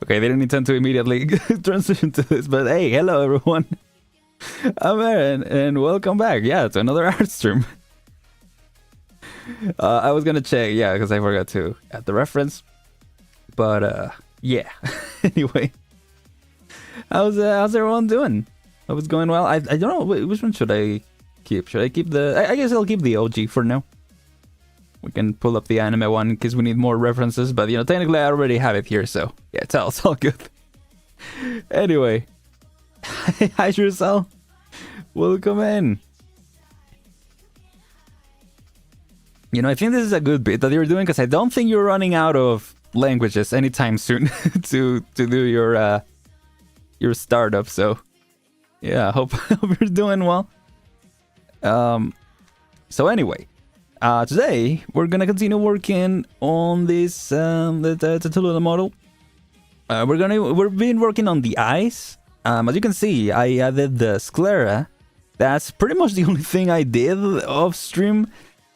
Okay, I didn't intend to immediately transition to this, but hey, hello everyone. I'm Aren, and welcome back, to another art stream. I was gonna check, because I forgot to add the reference. But, yeah. Anyway. How's everyone doing? Hope it's going well. I don't know, which one should I keep? Should I keep the... I guess I'll keep the OG for now. We can pull up the anime one in case we need more references, but, technically I already have it here, so... Yeah, it's all good. Anyway. Hi, Giselle. Welcome in. I think this is a good bit that you're doing, because I don't think you're running out of languages anytime soon to do your startup, so... Yeah, hope you're doing well. So anyway... today, we're gonna continue working on this, the Talulah model. We've been working on the eyes. As you can see, I added the sclera. That's pretty much the only thing I did off stream.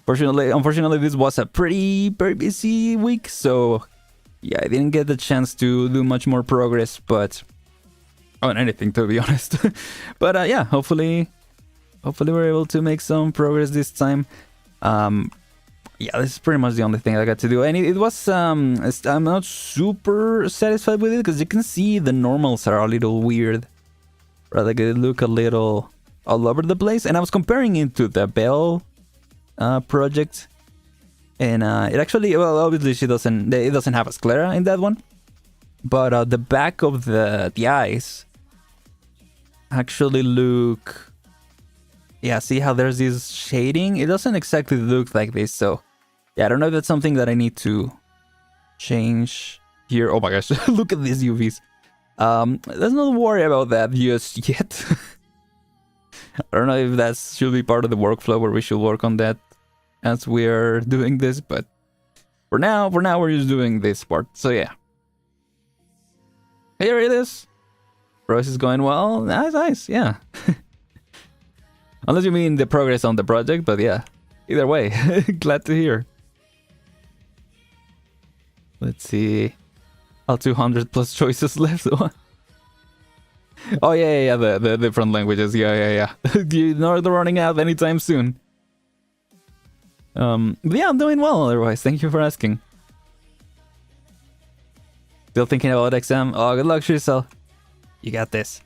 Unfortunately, this was a very busy week, so yeah, I didn't get the chance to do much more progress, but on anything, to be honest. But yeah, hopefully we're able to make some progress this time. Yeah, this is pretty much the only thing I got to do, and it was I'm not super satisfied with it, because you can see the normals are a little weird, or like they look a little all over the place. And I was comparing it to the Belle project, and it actually, well, obviously it doesn't have a sclera in that one, but the back of the eyes actually look... Yeah, see how there's this shading? It doesn't exactly look like this, so... Yeah, I don't know if that's something that I need to change here. Oh my gosh, look at these UVs. Let's not worry about that just yet. I don't know if that should be part of the workflow, where we should work on that as we're doing this, but... For now, we're just doing this part, so yeah. Here it is. Progress is going well. Nice, yeah. Unless you mean the progress on the project, but yeah. Either way, glad to hear. Let's see. All 200 plus choices left. Oh yeah, the different languages. Yeah. You know they're running out anytime soon. But yeah, I'm doing well otherwise. Thank you for asking. Still thinking about exam? Oh, good luck, Giselle. You got this.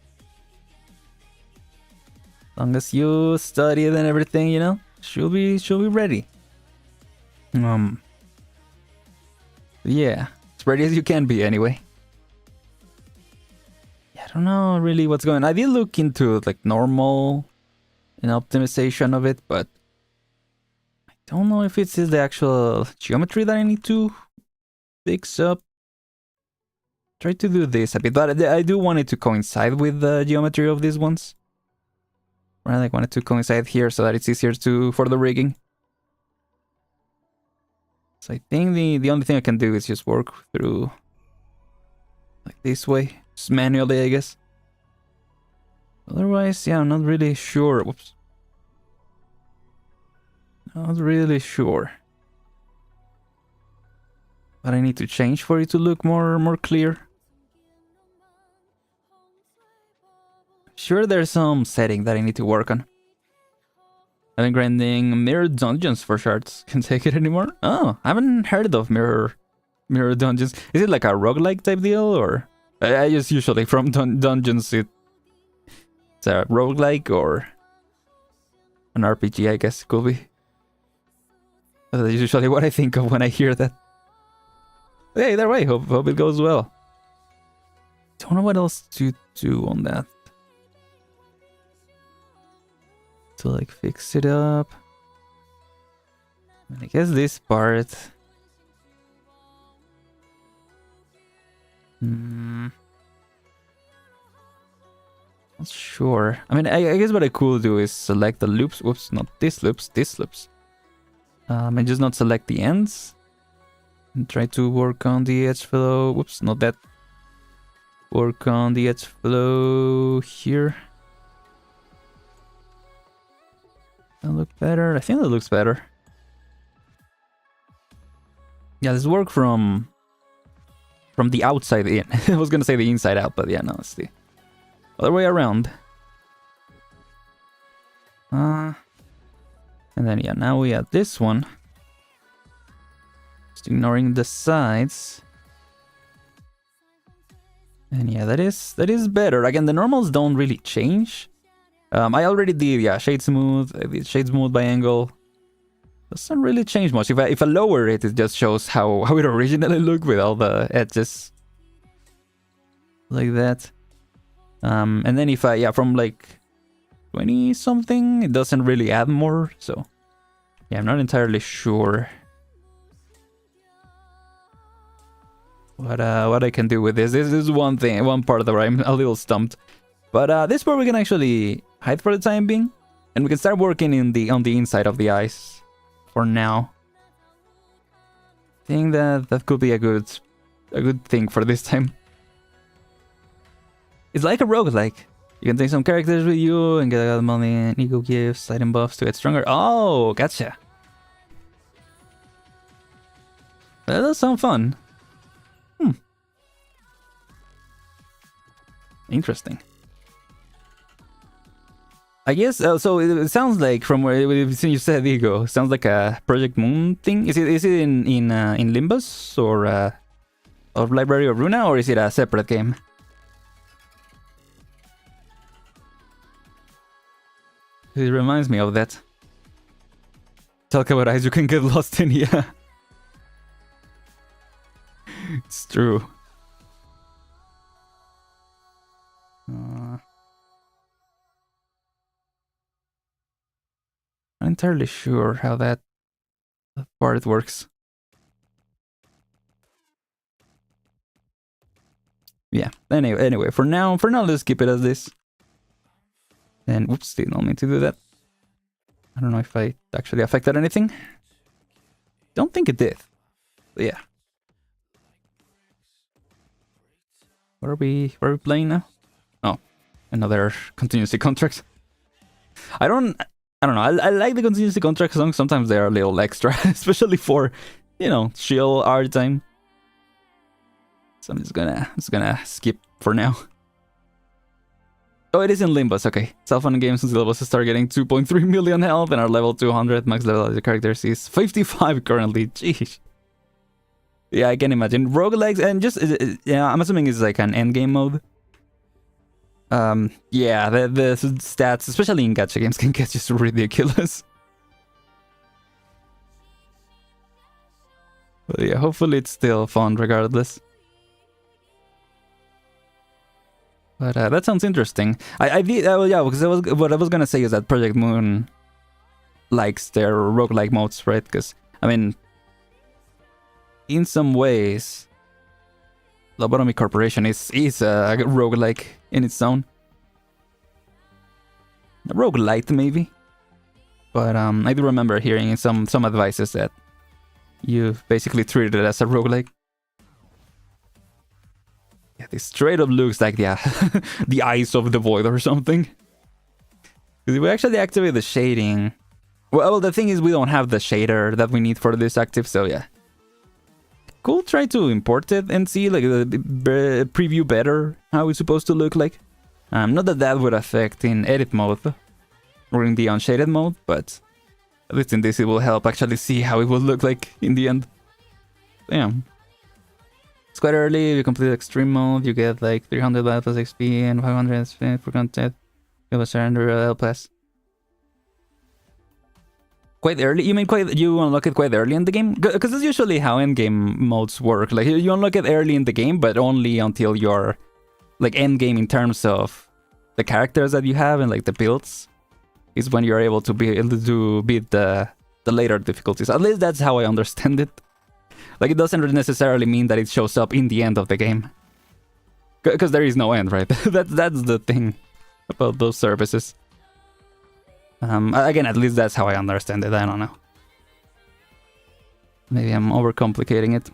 As long as you study it and everything, she'll be ready. Yeah, as ready as you can be anyway. Yeah, I don't know really what's going on. I did look into like normal and optimization of it, but I don't know if it's the actual geometry that I need to fix up. Try to do this a bit, but I do want it to coincide with the geometry of these ones. Right, I want it to coincide here so that it's easier for the rigging. So I think the only thing I can do is just work through like this way, just manually, I guess. Otherwise, yeah, I'm not really sure. Whoops. Not really sure. But I need to change for it to look more clear. Sure, there's some setting that I need to work on. I've been grinding mirror dungeons for shards. Can't take it anymore? Oh, I haven't heard of mirror dungeons. Is it like a roguelike type deal, or... I just usually from dungeons it's a roguelike or an RPG, I guess it could be. That's usually what I think of when I hear that. Hey, either way, hope it goes well. Don't know what else to do on that. To like fix it up. I guess this part. Not sure. I mean, I guess what I could do is select the loops. Whoops, not this loops, this loops. And just not select the ends. And try to work on the edge flow. Whoops, not that. Work on the edge flow here. That look better? I think that looks better. Yeah, let's work from from the outside in. I was gonna say the inside out, but yeah, no, it's the other way around. And then yeah, now we add this one. Just ignoring the sides. And yeah, that is better. Again, the normals don't really change. I already did, yeah, shade smooth. I did shade smooth by angle. Doesn't really change much. If I lower it, it just shows how it originally looked with all the edges. Like that. And then if I, yeah, from like 20 something, it doesn't really add more. So yeah, I'm not entirely sure what I can do with this. This is one thing, one part where I'm a little stumped. But this part we can actually hide for the time being, and we can start working on the inside of the eyes for now. I think that could be a good thing for this time. It's like a roguelike. You can take some characters with you and get a lot of money and ego gifts, item buffs to get stronger. Oh, gotcha. That does sound fun. Interesting. I guess so. It sounds like from where you said ego, sounds like a Project Moon thing. Is it in Limbus or Library of Runa, or is it a separate game? It reminds me of that. Talk about eyes you can get lost in, yeah. It's true. Not entirely sure how that part works. Yeah. Anyway, for now, let's keep it as this. And whoops, didn't mean to do that. I don't know if I actually affected anything. Don't think it did. But yeah. What are we playing now? Oh, another contingency contract. I don't know. I like the contingency contract songs. Sometimes they are a little extra, especially for, you know, chill art time. So I'm just gonna skip for now. Oh, it is in Limbus. Okay, self-funded games until levels start getting 2.3 million health and are level 200. Max level of the characters is 55 currently. Jeez. Yeah, I can imagine roguelikes and just yeah. I'm assuming it's like an endgame mode. Yeah, the stats, especially in gacha games, can get just ridiculous. But yeah, hopefully it's still fun regardless. But that sounds interesting. I did, yeah, because what I was gonna say is that Project Moon likes their roguelike modes, right? Because, I mean, in some ways, Lobotomy Corporation is a roguelike in its own. A roguelite, maybe. But I do remember hearing in some advices that you basically treated it as a roguelike. Yeah, this straight up looks like the eyes of the void or something. If we actually activate the shading... Well, the thing is we don't have the shader that we need for this active, so yeah. Cool, try to import it and see like the preview better how it's supposed to look like. Not that would affect in edit mode or in the unshaded mode, but at least in this it will help actually see how it will look like in the end. Damn. It's quite early. You complete extreme mode, you get like 300 life plus XP and 500 XP for content. You have a surrender L plus. Quite early? You mean you unlock it quite early in the game? Because that's usually how endgame modes work. Like you unlock it early in the game, but only until you're like endgame in terms of the characters that you have and like the builds is when you're able to beat the later difficulties. At least that's how I understand it. Like, it doesn't necessarily mean that it shows up in the end of the game. Because there is no end, right? That's the thing about those services. Again, at least that's how I understand it. I don't know. Maybe I'm overcomplicating it.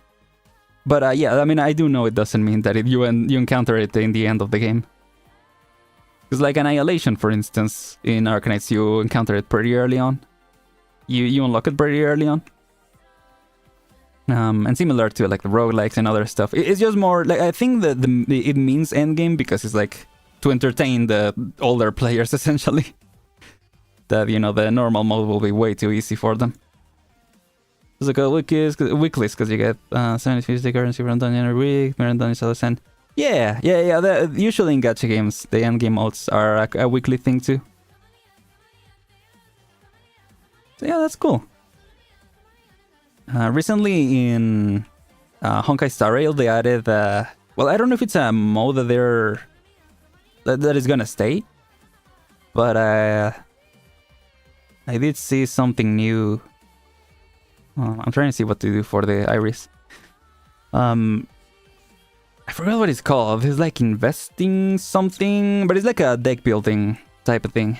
But yeah, I mean, I do know it doesn't mean that you encounter it in the end of the game. Because like Annihilation, for instance, in Arknights, you encounter it pretty early on. You unlock it pretty early on. And similar to like the roguelikes and other stuff. It's just more like, I think that it means endgame because it's like to entertain the older players essentially. That, you know, the normal mode will be way too easy for them. It's like a weeklies because you get 70 currency run dungeon every week, run dungeons all send. Yeah. Usually in gacha games, the endgame modes are a weekly thing too. So yeah, that's cool. Recently in Honkai Star Rail, they added, well, I don't know if it's a mode that that is gonna stay, but I did see something new. I'm trying to see what to do for the iris. I forgot what it's called. It's like investing something, but it's like a deck building type of thing.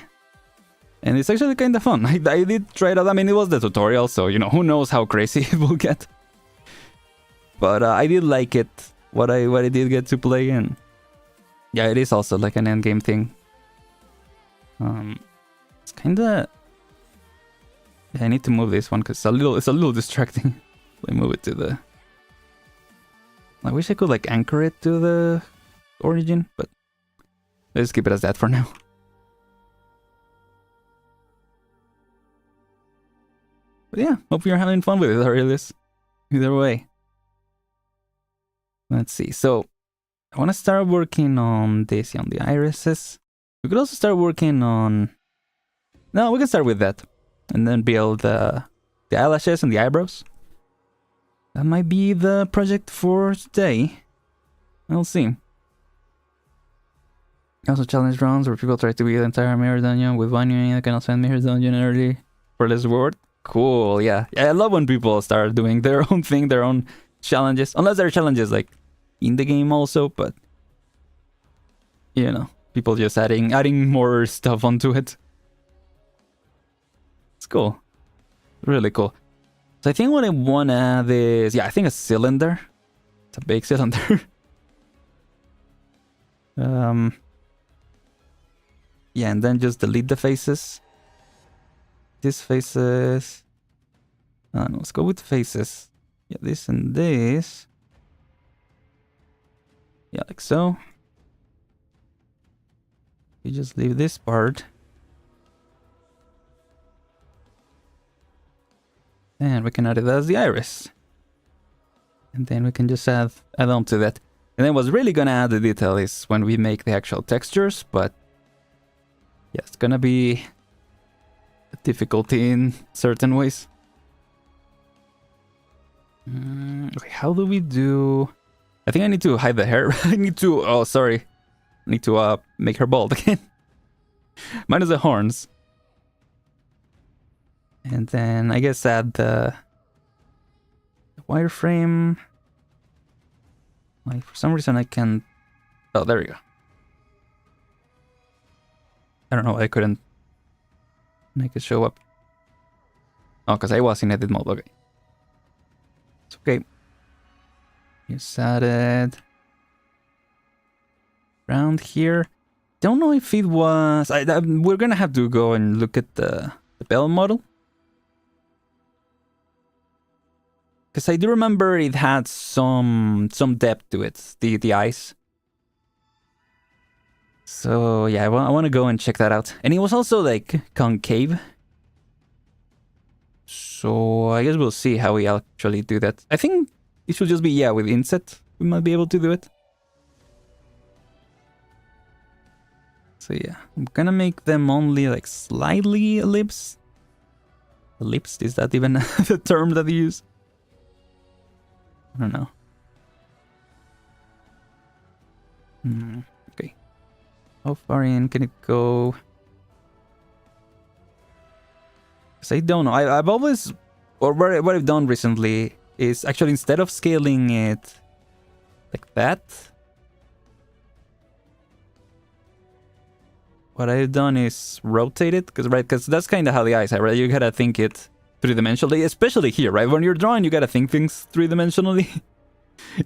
And it's actually kind of fun. I did try it out. I mean, it was the tutorial, so, you know, who knows how crazy it will get. But I did like it, what I did get to play, and yeah, it is also like an endgame thing. It's kind of... Yeah, I need to move this one because it's a little distracting. Let me move it to the... I wish I could like anchor it to the origin, but let's keep it as that for now. But yeah, hope you're having fun with it, Aurelius. Either way. Let's see. So I want to start working on this, on the irises. We could also start working on... No, we can start with that. And then build the eyelashes and the eyebrows. That might be the project for today. We'll see. Also challenge rounds where people try to beat the entire mirror dungeon with one unit that cannot spend mirror dungeon early for less reward. Cool, yeah. I love when people start doing their own thing, their own challenges. Unless they're challenges like in the game also, but you know, people just adding more stuff onto it. It's cool. Really cool. So I think what I want to add is, yeah, I think a cylinder. It's a big cylinder. Yeah, and then just delete the faces. These faces. No, let's go with faces. Yeah, this and this. Yeah, like so. You just leave this part. And we can add it as the iris. And then we can just add on to that. And then what's really gonna add the detail is when we make the actual textures, but yeah, it's gonna be a difficulty in certain ways. Okay, how do we do... I think I need to hide the hair. I need to... Oh, sorry. I need to make her bald again. Minus the horns. And then I guess add the wireframe. Like for some reason I can't... Oh, there we go. I don't know why I couldn't make it show up. Oh, because I was in edit mode. Okay. It's okay. Just added around here. Don't know if it was... we're gonna have to go and look at the bell model. Because I do remember it had some depth to it, the eyes. So yeah, I want to go and check that out. And it was also like concave. So I guess we'll see how we actually do that. I think it should just be, yeah, with inset. We might be able to do it. So yeah, I'm gonna make them only like slightly ellipse. Ellipse, is that even the term that they use? I don't know. Okay. How far in can it go? Because I don't know. I've always... Or what I've done recently is actually instead of scaling it like that, what I've done is rotate it. Because that's kind of how the eyes are, right? You gotta think it three-dimensionally, especially here, right? When you're drawing, you gotta think things three-dimensionally.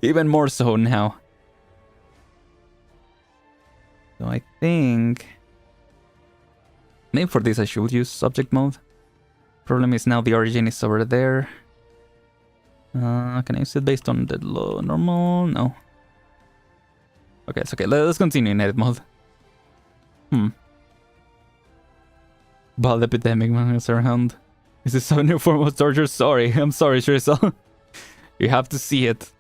Even more so now. So I think... maybe for this I should use subject mode. Problem is now the origin is over there. Can I use it based on the low normal? No. Okay, it's okay. Let's continue in edit mode. Bald epidemic man is around. Is this a new form of torture? Sorry, I'm sorry, Shrizel. You have to see it.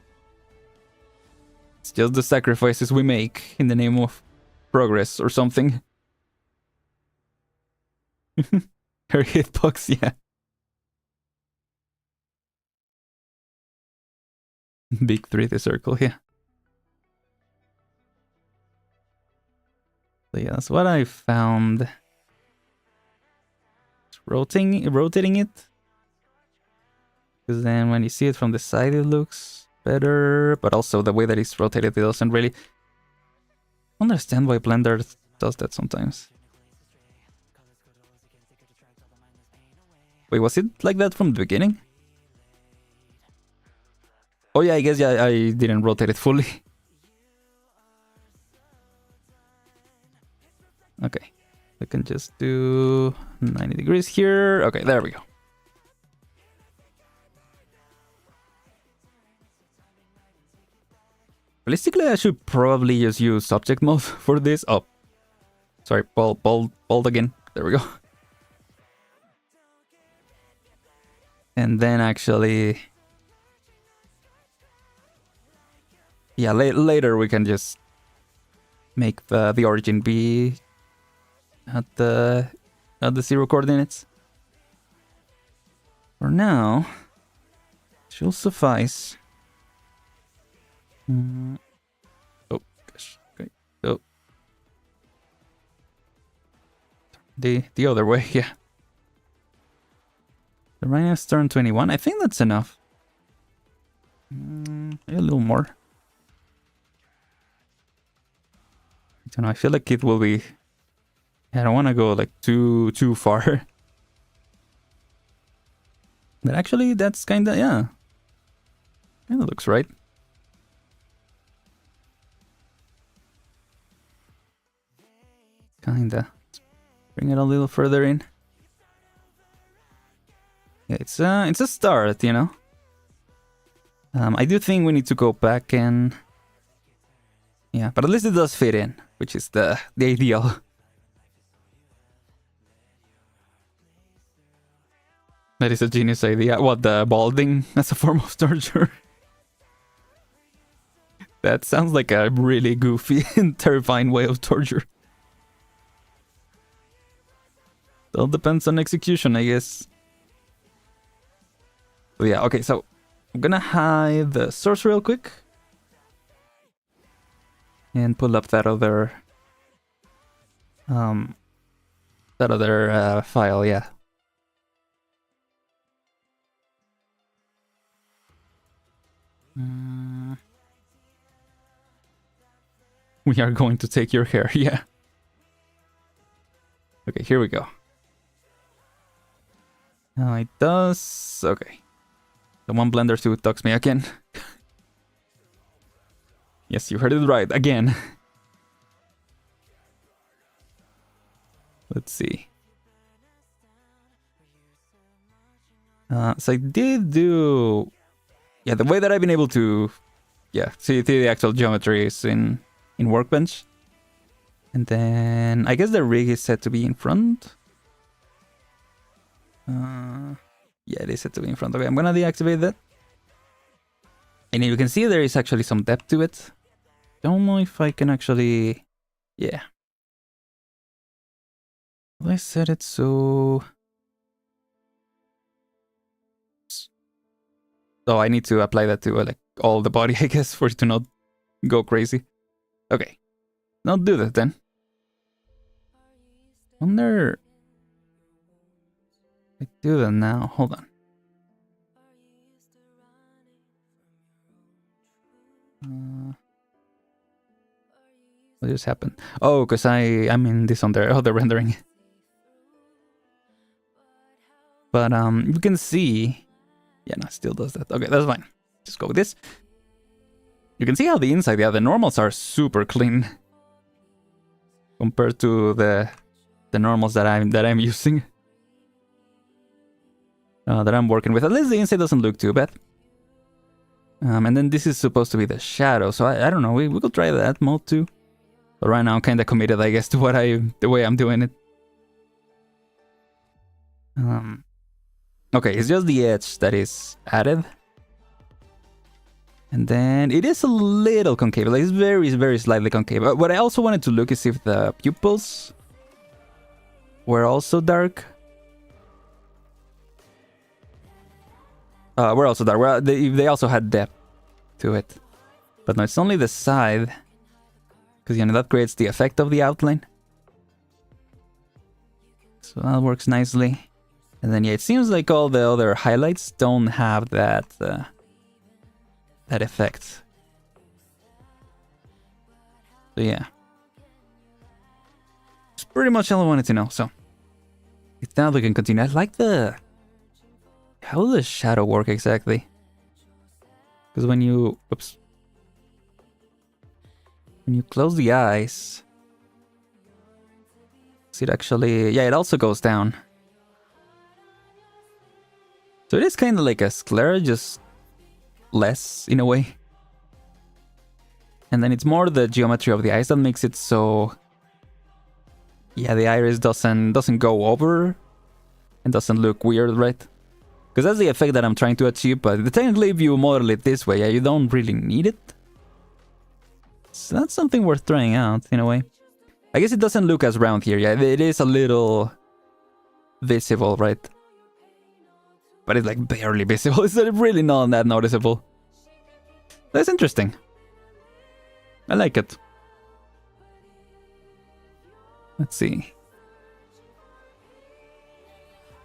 It's just the sacrifices we make in the name of progress or something. Her hitbox, yeah. Big 3D circle, yeah. So yeah, that's what I found. Rotating it. Because then when you see it from the side, it looks better. But also the way that it's rotated, it doesn't really understand why Blender does that sometimes. Wait, was it like that from the beginning? Oh yeah, I guess yeah, I didn't rotate it fully. Okay, we can just do 90 degrees here. Okay, there we go. Realistically, I should probably just use subject mode for this. Oh, sorry, bald again. There we go. And then actually, yeah, later we can just make the origin be at the 0 coordinates. For now, should suffice. Oh gosh, okay. So the other way, yeah. The Rhino's turn 21. I think that's enough. Maybe a little more. I don't know. I feel like it will be. I don't want to go like too far. But actually, that's kind of, yeah. Kind of looks right. Kinda. Let's bring it a little further in. Yeah, it's a start, you know. I do think we need to go back and yeah, but at least it does fit in, which is the ideal. That is a genius idea. What, the balding as a form of torture? That sounds like a really goofy and terrifying way of torture. It all depends on execution, I guess. So yeah, okay, so I'm gonna hide the source real quick. And pull up that other file, yeah. We are going to take your hair, yeah. Okay, here we go. Now it does. Okay. The one Blender suit talks me again. Yes, you heard it right, again. Let's see. So I did do... Yeah, the way that I've been able to... Yeah, see the actual geometry is in Workbench. And then I guess the rig is set to be in front. Yeah, it is set to be in front. Okay, I'm gonna deactivate that. And you can see there is actually some depth to it. Don't know if I can actually... Yeah. Well, I set it so... So I need to apply that to like all the body, I guess, for it to not go crazy. Okay. Now do that then. Wonder... I do that now. Hold on. What just happened? Oh, because I'm in this on the other rendering. But you can see... Yeah, no, it still does that. Okay, that's fine. Just go with this. You can see how the inside, yeah, the normals are super clean compared to the normals that I'm using. That I'm working with. At least the inside doesn't look too bad. And then this is supposed to be the shadow, so I don't know, we could try that mode too. But right now I'm kind of committed, I guess, to the way I'm doing it. Okay, it's just the edge that is added. And then it is a little concave, like it's very, very slightly concave. But what I also wanted to look is if the pupils were also dark. We're also dark. They also had depth to it. But no, it's only the side. Because, you know, that creates the effect of the outline. So that works nicely. And then, yeah, it seems like all the other highlights don't have that that effect. So, yeah. It's pretty much all I wanted to know, so. It's now we can continue. I like the... How does the shadow work exactly? Because when you... Oops. When you close the eyes... It actually... Yeah, it also goes down. So it is kind of like a sclera, just less in a way. And then it's more the geometry of the eyes that makes it so... Yeah, the iris doesn't go over and doesn't look weird, right? Because that's the effect that I'm trying to achieve, but technically if you model it this way, yeah, you don't really need it. So that's something worth trying out, in a way. I guess it doesn't look as round here, yeah, it is a little visible, right? But it's like barely visible, it's really not that noticeable. That's interesting. I like it. Let's see.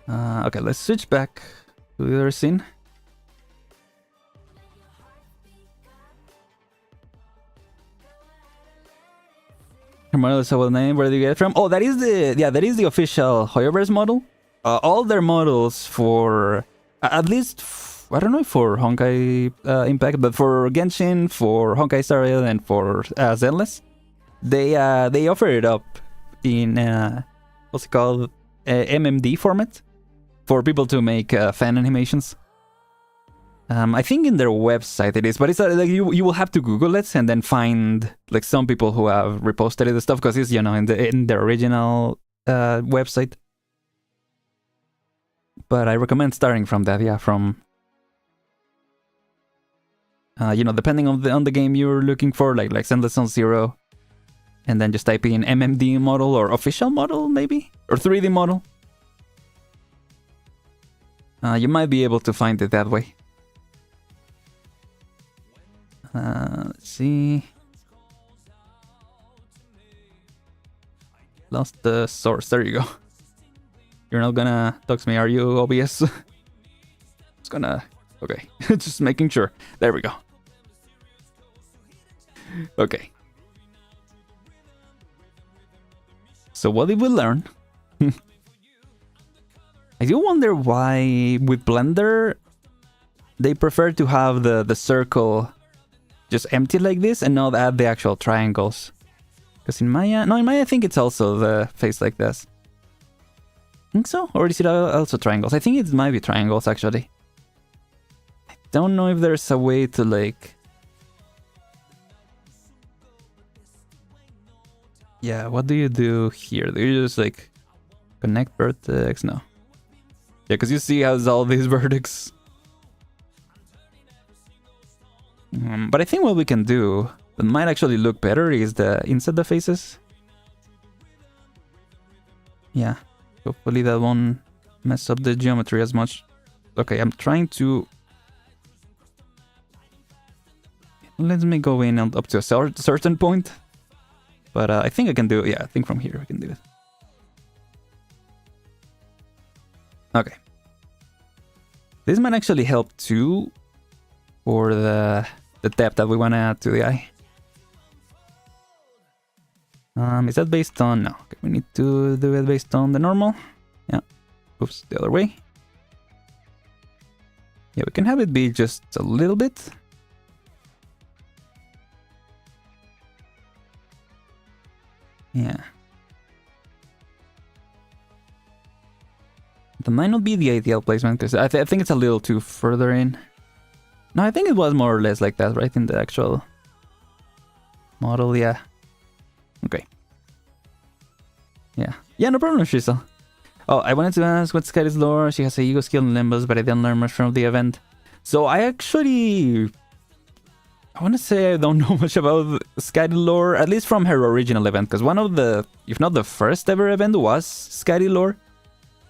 Okay, let's switch back to the other scene. Her model is a name. Where do you get it from? Oh, that is the official Hoyoverse model. All their models for at least I don't know if for Honkai Impact, but for Genshin, for Honkai Star Rail, and for Zenless, they offer it up in what's it called, MMD format for people to make fan animations. I think in their website it is, but it's like you will have to Google it and then find like some people who have reposted it and stuff, because it's, you know, in the original website. But I recommend starting from that, yeah, from you know, depending on the game you're looking for, like Zenless on Zero, and then just type in MMD model or official model maybe, or 3D model. You might be able to find it that way. Let's see. Lost the source. There you go. You're not gonna dox me, are you, OBS? It's gonna... Okay. Just making sure. There we go. Okay. So what did we learn? I do wonder why with Blender they prefer to have the circle just empty like this and not add the actual triangles. Because in Maya... No, in Maya I think it's also the face like this. Think so? Or is it also triangles? I think it might be triangles, actually. I don't know if there's a way to, like... Yeah, what do you do here? Do you just, like, connect vertex? No. Yeah, because you see how there's all these vertex. But I think what we can do that might actually look better is the inside the faces. Yeah. Hopefully that won't mess up the geometry as much. Okay, I'm trying to... Let me go in up to a certain point. But I think I can do it. Yeah, I think from here I can do it. Okay. This might actually help too for the depth that we want to add to the eye. Is that based on... No, okay, we need to do it based on the normal. Yeah. Oops, the other way. Yeah, we can have it be just a little bit. Yeah. That might not be the ideal placement, because I think it's a little too further in. No, I think it was more or less like that, right? In the actual model, yeah. Okay. Yeah. Yeah, no problem, Shizel. Oh, I wanted to ask what's Sky's lore. She has a ego skill in Limbus, but I didn't learn much from the event. So I actually... I want to say I don't know much about Sky's lore, at least from her original event, because one of the, if not the first ever event, was Sky's lore.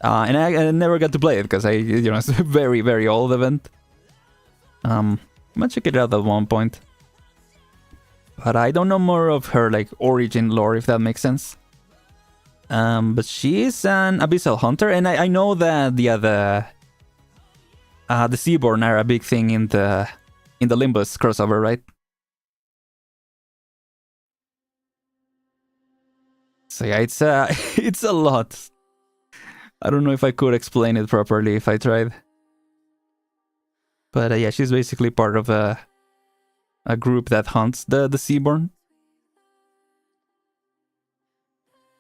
And I never got to play it, because it's a very, very old event. I'm gonna check it out at one point. But I don't know more of her, like, origin lore, if that makes sense. But she is an Abyssal Hunter, and I know that the Seaborn are a big thing in the Limbus crossover, right? So yeah, it's it's a lot. I don't know if I could explain it properly if I tried. But yeah, she's basically part of a group that hunts the Seaborn.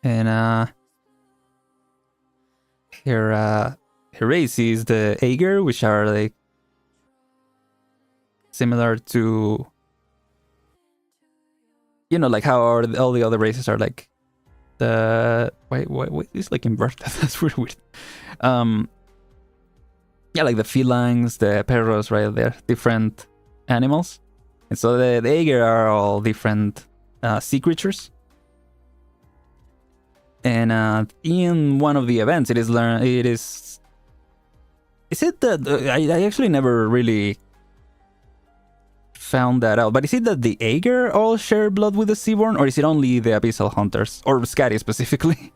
And her race is the Aegir, which are like similar to, you know, like how all the other races are like the wait, it's like inverted. That's really weird. Yeah, like the felines, the perros, right? They're different animals, and so the Aegir are all different sea creatures. And in one of the events, is it that I actually never really found that out, but is it that the Aegir all share blood with the Seaborn, or is it only the Abyssal Hunters, or Scary specifically?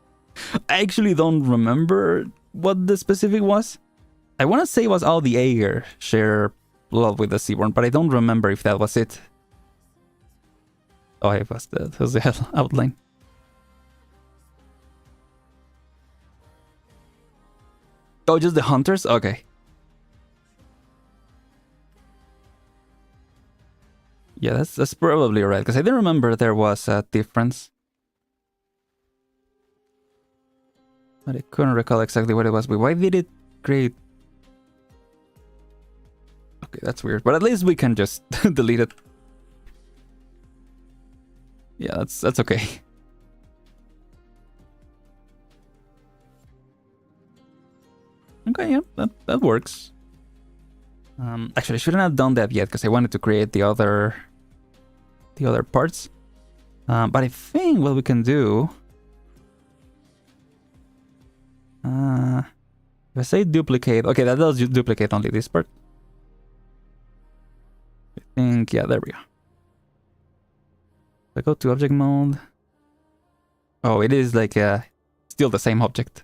I actually don't remember what the specific was. I want to say it was all the Aegir share blood with the Seaborn, but I don't remember if that was it. Oh, it was the outline. Oh, just the hunters? Okay. Yeah, that's probably right, because I didn't remember there was a difference. But I couldn't recall exactly what it was. But why did it create... Okay, that's weird. But at least we can just delete it. Yeah, that's okay. Okay, yeah, that works. Actually, I shouldn't have done that yet because I wanted to create the other parts. But I think what we can do, if I say duplicate, okay, that does duplicate only this part. I think, yeah, there we go. If I go to object mode, oh, it is like still the same object.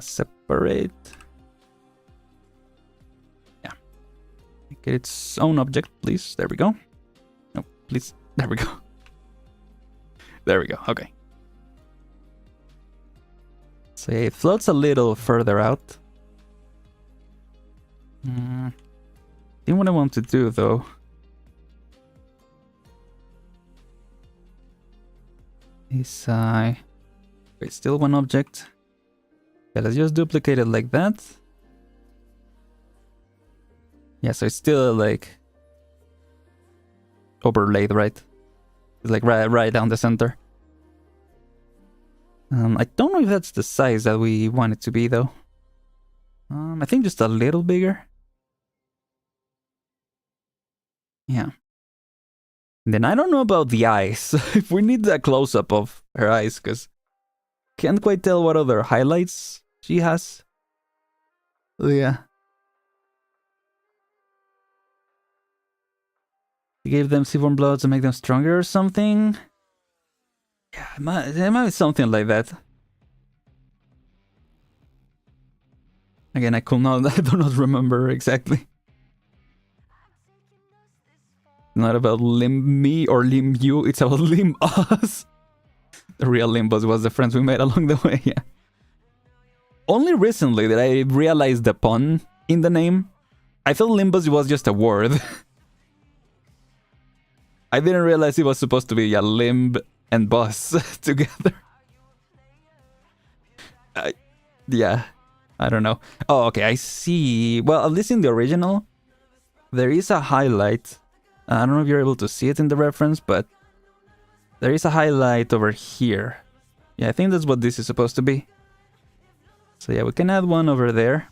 Separate. Yeah. Make it its own object, please. There we go. No, please. There we go. There we go. Okay. So it floats a little further out. I think what I want to do though is wait, still one object. Yeah, let's just duplicate it like that. Yeah, so it's still like overlaid, right? It's like right down the center. I don't know if that's the size that we want it to be though. I think just a little bigger. Yeah. And then I don't know about the eyes. If we need a close-up of her eyes, because can't quite tell what other highlights she has. Yeah. You gave them Seaborn blood to make them stronger or something? Yeah, it might be something like that. Again, I do not remember exactly. Not about limb me or limb you, it's about limb us. The real Limbus was the friends we made along the way, yeah. Only recently did I realize the pun in the name. I thought Limbus was just a word. I didn't realize it was supposed to be a limb and bus together. Yeah. I don't know. Oh, okay, I see. Well, at least in the original, there is a highlight. I don't know if you're able to see it in the reference, but there is a highlight over here. Yeah, I think that's what this is supposed to be. So yeah, we can add one over there.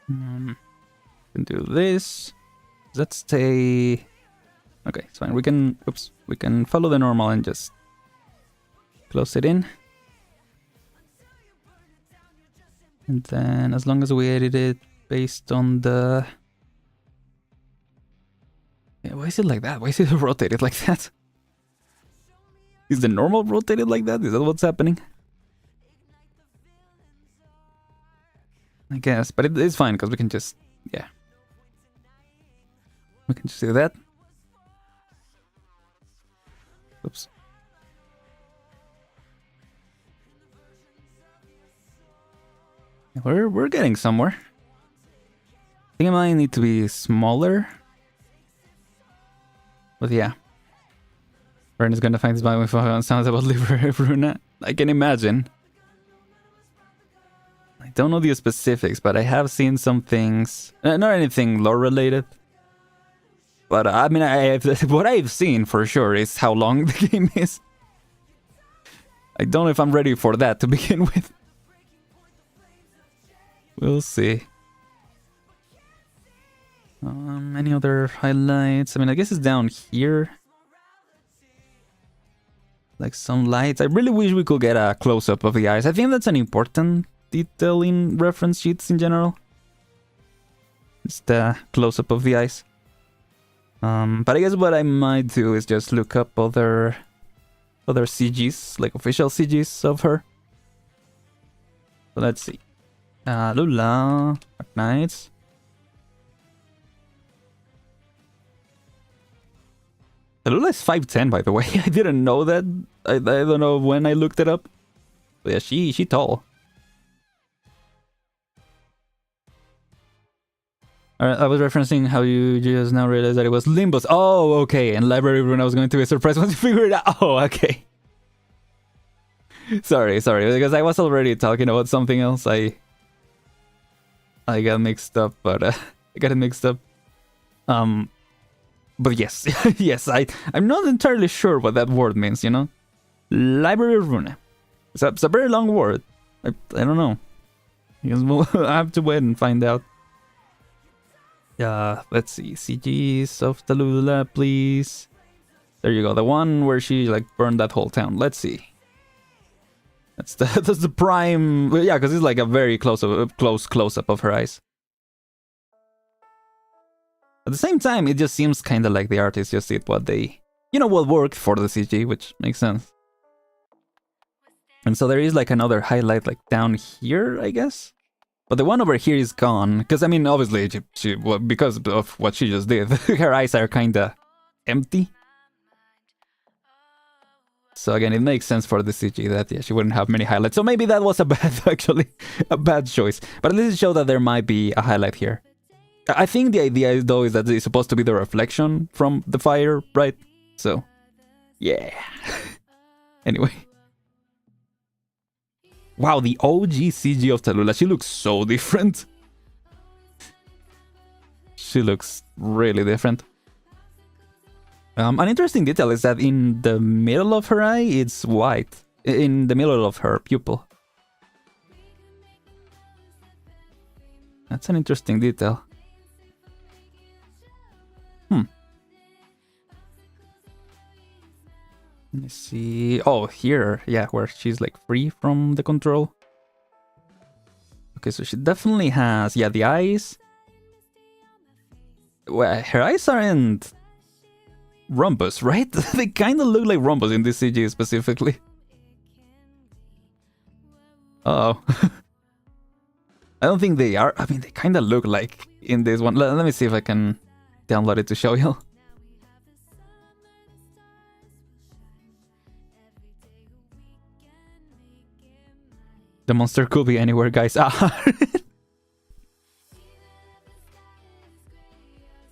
We can do this. Let's stay... Okay, it's fine. We can... Oops. We can follow the normal and just close it in. And then as long as we edit it based on the... Yeah, why is it like that? Why is it rotated like that? Is the normal rotated like that? Is that what's happening? I guess, but it's fine because we can just... Yeah. We can just do that. Oops. We're getting somewhere. I think it might need to be smaller. But yeah. Vern is gonna find this by phone sounds about Libruna. I can imagine. I don't know the specifics, but I have seen some things. Not anything lore related. But I mean, what I've seen for sure is how long the game is. I don't know if I'm ready for that to begin with. We'll see. Any other highlights? I mean, I guess it's down here. Like some lights. I really wish we could get a close-up of the eyes. I think that's an important detail in reference sheets in general. It's the close-up of the eyes. But I guess what I might do is just look up other CGs, like official CGs of her. So let's see. Talulah, arknights. Talulah is 5'10", by the way. I didn't know that. I don't know when I looked it up. But yeah, she tall. Alright, I was referencing how you just now realized that it was Limbos. Oh, okay. And Library Rune, I was going to be surprised once you figured it out. Oh, okay. Sorry. Because I was already talking about something else. I got mixed up, but I got it mixed up. But yes, yes, I'm not entirely sure what that word means, you know? Library Rune. It's a very long word. I don't know. I guess we'll have to wait and find out. Let's see. CGs of Talulah, please. There you go. The one where she like burned that whole town. Let's see. That's the prime. Yeah, because it's like a very close close-up of her eyes. At the same time, it just seems kind of like the artist just did what they, you know, what worked for the CG, which makes sense. And so there is like another highlight like down here, I guess. But the one over here is gone, because I mean, obviously, well, because of what she just did, her eyes are kind of empty. So again, it makes sense for the CG that yeah, she wouldn't have many highlights. So maybe that was a bad choice. But at least it showed that there might be a highlight here. I think the idea though is that it's supposed to be the reflection from the fire, right? So, yeah. Anyway. Wow, the OG CG of Talulah, she looks so different. She looks really different. An interesting detail is that in the middle of her eye, it's white. In the middle of her pupil. That's an interesting detail. Let me see. Oh, here. Yeah, where she's like free from the control. Okay, so she definitely has... Yeah, the eyes. Well, her eyes aren't rhombus, right? They kind of look like rhombus in this CG specifically. Uh oh. I don't think they are. I mean, they kind of look like in this one. Let me see if I can download it to show you. The monster could be anywhere, guys. Ah.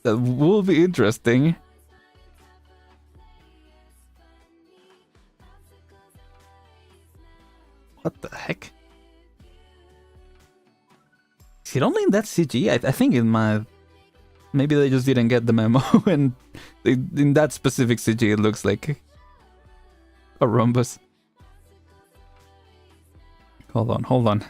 That will be interesting. What the heck? Is it only in that CG? I think it might... Maybe they just didn't get the memo, and in that specific CG it looks like a rhombus. Hold on.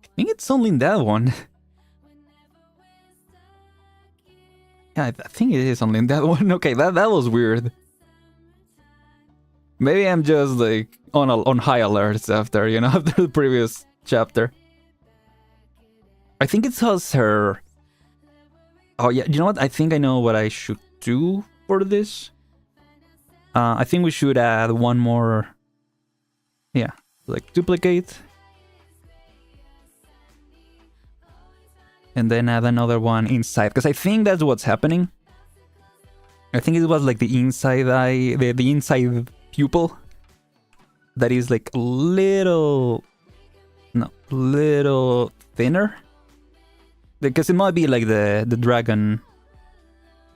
I think it's only in that one. Yeah, I think it is only in that one. Okay, that was weird. Maybe I'm just like on high alerts after, you know, after the previous chapter. I think it has her... Oh yeah, you know what? I think I know what I should do for this. I think we should add one more... Yeah, like duplicate. And then add another one inside, because I think that's what's happening. I think it was like the inside eye, the inside pupil that is like a little thinner, because it might be like the dragon.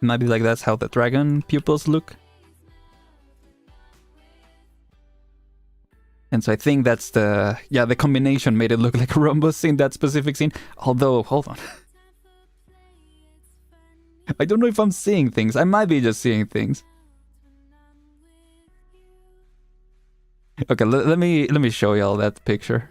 It might be like that's how the dragon pupils look. And so I think that's the combination made it look like a rhombus in that specific scene. Although, hold on. I don't know if I'm seeing things. I might be just seeing things. Okay, let me show y'all that picture.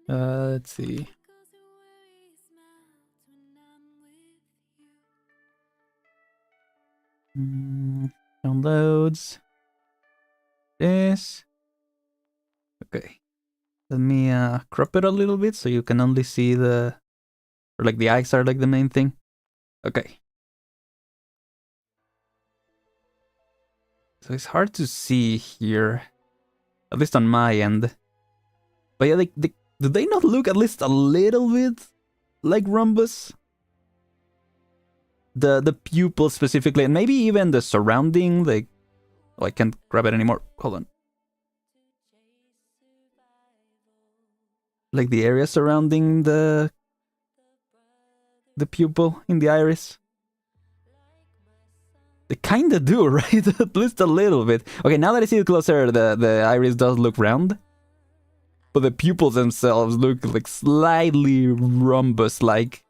Let's see. Downloads. This. Okay. Let me crop it a little bit so you can only see the... Or like the eyes are like the main thing. Okay. So it's hard to see here. At least on my end. But yeah, like, do they not look at least a little bit like rhombus? The pupil specifically, and maybe even the surrounding, like... Oh, I can't grab it anymore. Hold on. Like the area surrounding the pupil in the iris. They kinda do, right? At least a little bit. Okay, now that I see it closer, the iris does look round. But the pupils themselves look like slightly rhombus-like.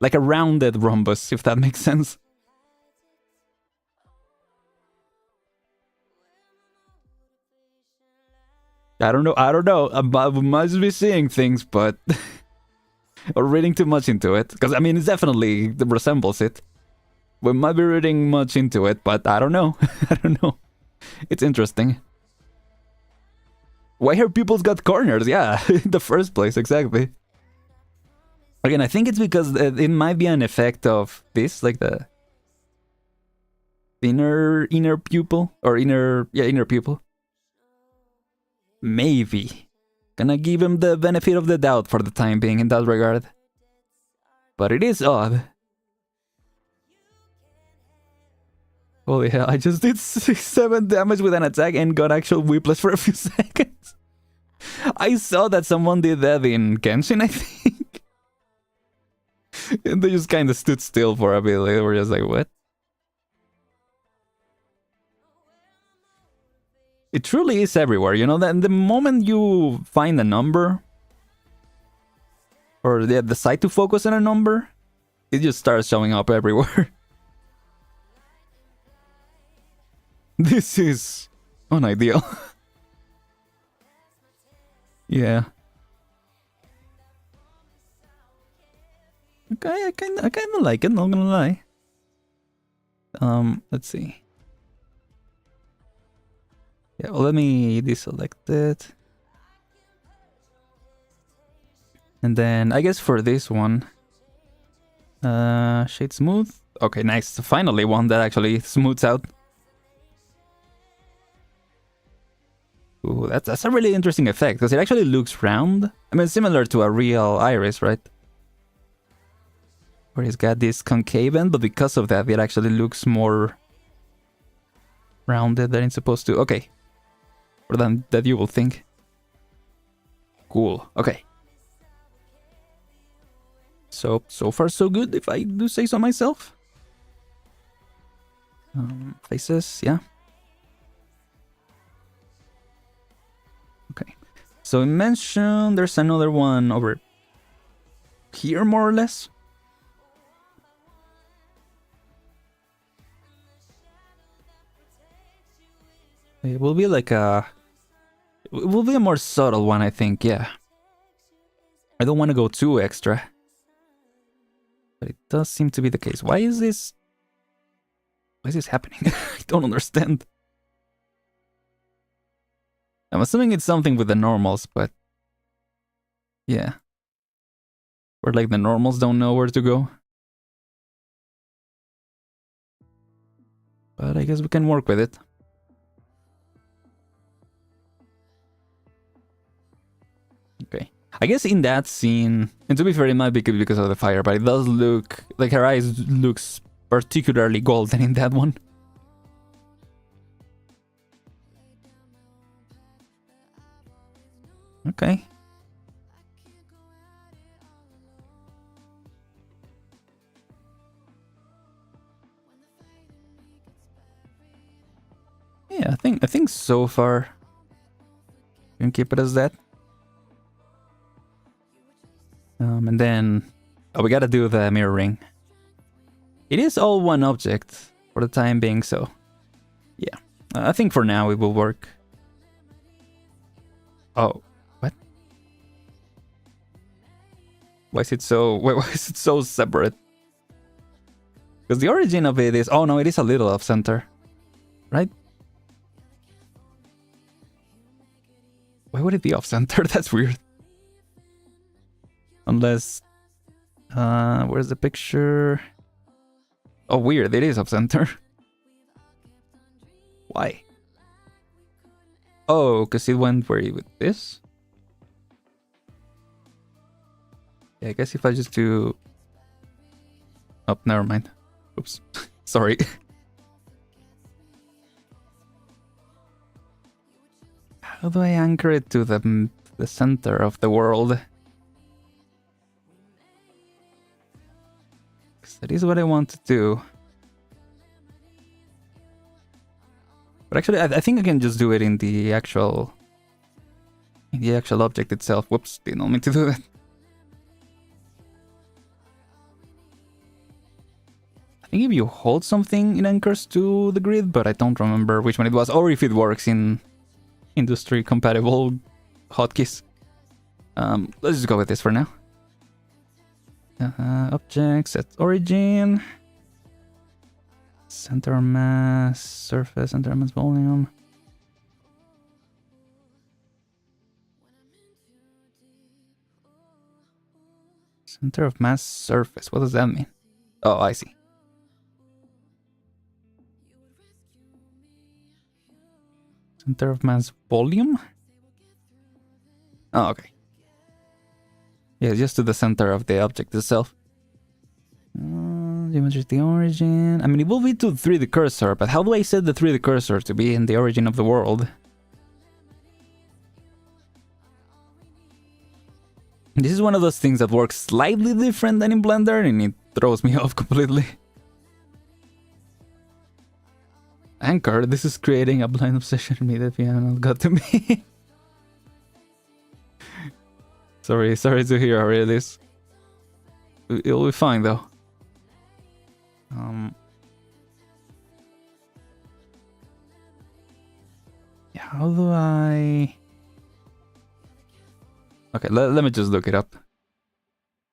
Like a rounded rhombus, if that makes sense. I don't know. I must be seeing things, but... or reading too much into it. Because, I mean, it definitely resembles it. We might be reading much into it, but I don't know. I don't know. It's interesting. Why her pupils got corners? Yeah, in the first place, exactly. Again, I think it's because it might be an effect of this, like the inner pupil, or inner pupil. Maybe. Gonna give him the benefit of the doubt for the time being in that regard. But it is odd. Holy hell, I just did 7 damage with an attack and got actual whiplash for a few seconds. I saw that someone did that in Genshin, I think. And they just kind of stood still for a bit. They were just like, what? It truly is everywhere, you know? That the moment you find a number, or decide to focus on a number, it just starts showing up everywhere. This is unideal. Yeah. Okay, I kinda like it, not gonna lie. Let's see. Yeah, well, let me deselect it. And then I guess for this one, shade smooth. Okay, nice. Finally one that actually smooths out. Ooh, that's a really interesting effect, because it actually looks round. I mean, similar to a real iris, right? Where it's got this concave end, but because of that, it actually looks more rounded than it's supposed to. Okay. Or than that you will think. Cool. Okay. So far so good, if I do say so myself. Faces, yeah. Okay. So we mentioned there's another one over here, more or less. It will be like a... It will be a more subtle one, I think, yeah. I don't want to go too extra. But it does seem to be the case. Why is this... Why is this happening? I don't understand. I'm assuming it's something with the normals, but... Yeah. Or like the normals don't know where to go. But I guess we can work with it. Okay. I guess in that scene, and to be fair, it might be because of the fire, but it does look like her eyes looks particularly golden in that one. Okay. Yeah, I think so far we can keep it as that. And then we gotta do the mirroring. It is all one object for the time being, so yeah. I think for now it will work. Oh, what? Why is it so separate? Because the origin of it is... Oh no, it is a little off center, right? Why would it be off center? That's weird. Unless... where's the picture? Oh, weird. It is off center. Why? Oh, because it went where with this? Yeah, I guess if I just do... Oh, never mind. Oops. Sorry. How do I anchor it to the center of the world? That is what I want to do. But actually, I think I can just do it in the actual object itself. Whoops, didn't want me to do that. I think if you hold something, it anchors to the grid, but I don't remember which one it was, or if it works in industry compatible hotkeys. Let's just go with this for now. Object, set origin, center mass, surface, center mass volume. Center of mass surface, what does that mean? Oh, I see. Center of mass volume? Oh, okay. Yeah, just to the center of the object itself. Geometry the origin. I mean, it will be to 3D cursor, but how do I set the 3D cursor to be in the origin of the world? This is one of those things that works slightly different than in Blender, and it throws me off completely. Anchor, this is creating a blind obsession in me that piano got to me. Sorry to hear how it is. It'll be fine though. Yeah, how do I... Okay, let me just look it up.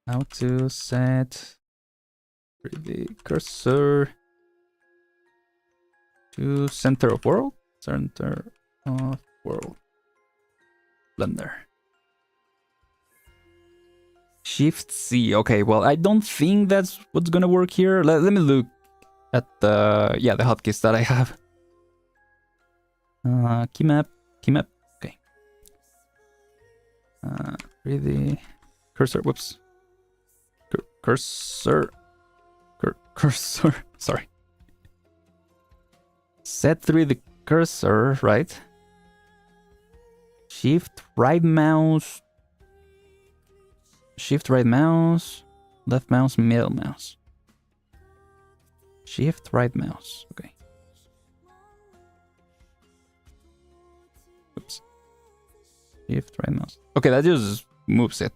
How to set 3D cursor to center of world? Center of world. Blender. Shift C. Okay, well, I don't think that's what's gonna work here. Let me look at the hotkeys that I have. Key map. Okay. 3D cursor. Whoops. Cursor. Sorry. Set 3D cursor, right? Shift right mouse. Left mouse, middle mouse. Shift, right mouse. Okay. Oops. Shift, right mouse. Okay, that just moves it.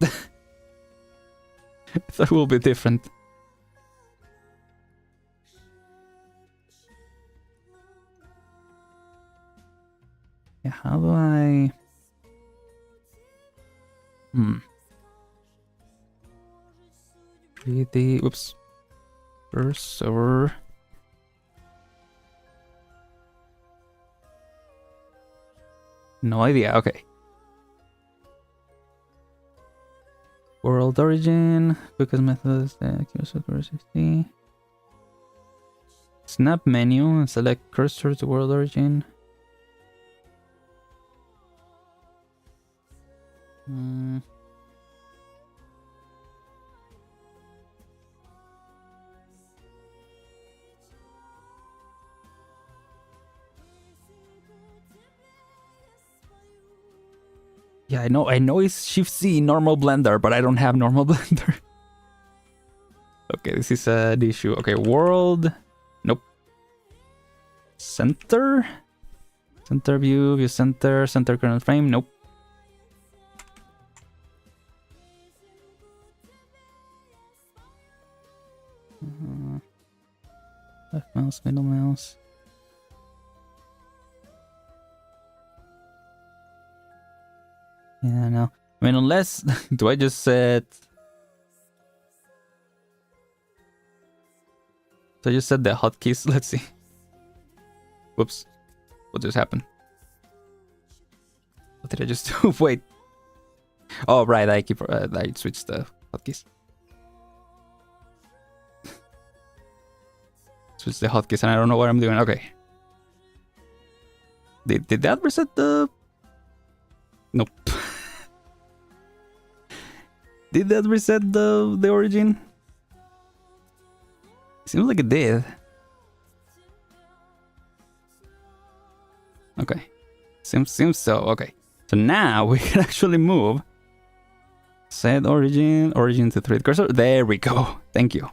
That will be different. Yeah, how do I... 3D... Oops. Cursor... No idea, okay. World origin, quickest methods, cursor 360. Snap menu and select cursor to world origin. Yeah, I know it's Shift C normal blender, but I don't have normal blender. Okay, this is an issue. Okay, world. Nope. Center. Center view center. Center current frame. Nope. Left mouse, middle mouse. Yeah, no. I mean, unless... do I just set... So I just set the hotkeys. Let's see. Whoops. What just happened? What did I just do? Wait. Oh, right. I switched the hotkeys. Switch the hotkeys and I don't know what I'm doing. Okay. Did that reset the... Nope. Did that reset the origin? Seems like it did. Okay. Seems so. Okay. So now we can actually move. Set origin to 3D cursor. There we go. Thank you.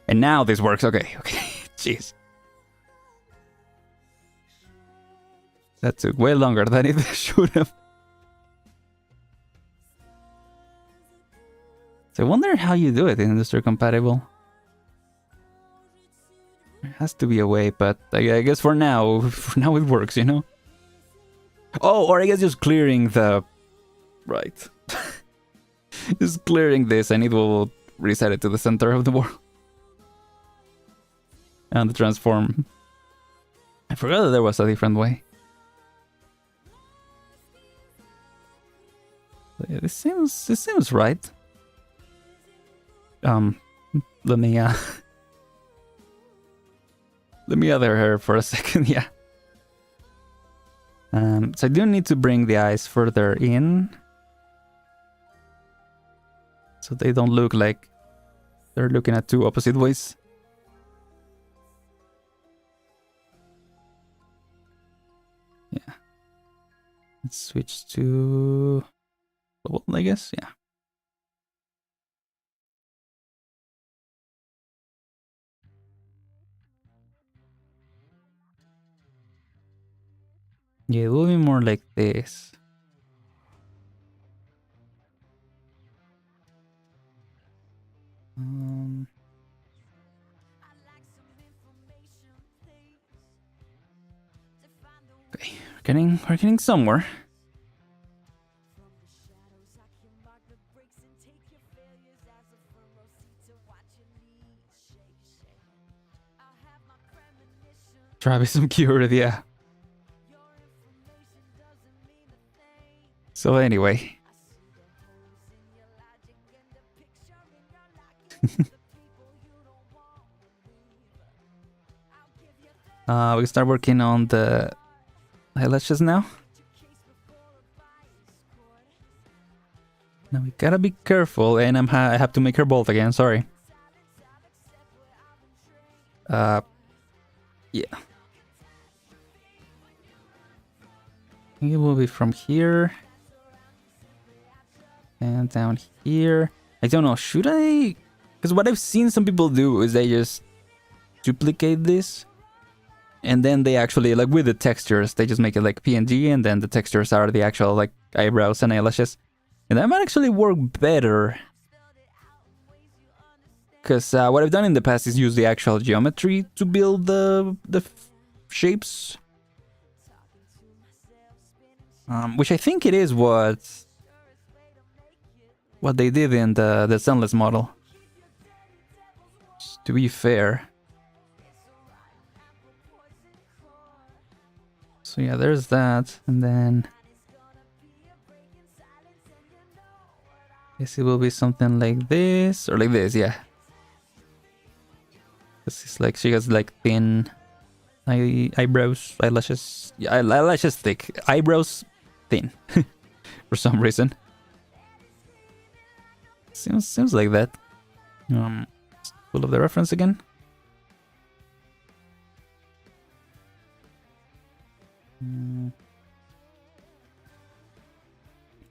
And now this works. Okay. Jeez. That took way longer than it should have. So I wonder how you do it in industry compatible. There has to be a way, but I guess for now it works, you know? Oh, or I guess just clearing the... Right. Just clearing this and it will reset it to the center of the world. And the transform. I forgot that there was a different way. So yeah, this seems right. Let me other her for a second, yeah. So I do need to bring the eyes further in, so they don't look like they're looking at two opposite ways. Yeah. Let's switch to global, I guess, yeah. Yeah, it will be more like this. Okay, we're getting somewhere. Travis, I'm cured, yeah. So anyway. We can start working on the eyelashes now. Now we gotta be careful, and I have to make her bold again, sorry. Yeah. I think it will be from here. And down here. I don't know, should I? Because what I've seen some people do is they just duplicate this. And then they actually, like with the textures, they just make it like PNG, and then the textures are the actual like eyebrows and eyelashes. And that might actually work better. Because what I've done in the past is use the actual geometry to build the shapes. Which I think it is what they did in the Sunless model. To be fair. So yeah, there's that, and then I guess it will be something like this, or like this, yeah. This is like, she has like thin eyebrows, eyelashes, yeah, eyelashes thick, eyebrows thin, for some reason. Seems like that. Pull up the reference again.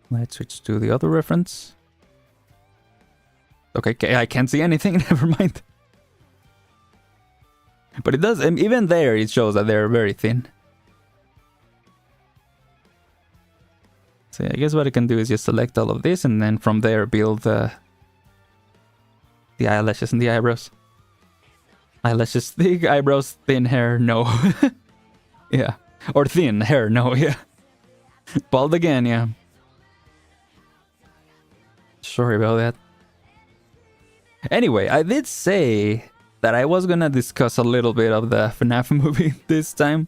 Let's switch to the other reference. Okay, I can't see anything, never mind. But it does, even there it shows that they're very thin. So I guess what I can do is just select all of this and then from there build the eyelashes and the eyebrows. Eyelashes thick, eyebrows thin, hair no. Yeah. Or thin, hair no, yeah. Bald again, yeah. Sorry about that. Anyway, I did say that I was gonna discuss a little bit of the FNAF movie this time.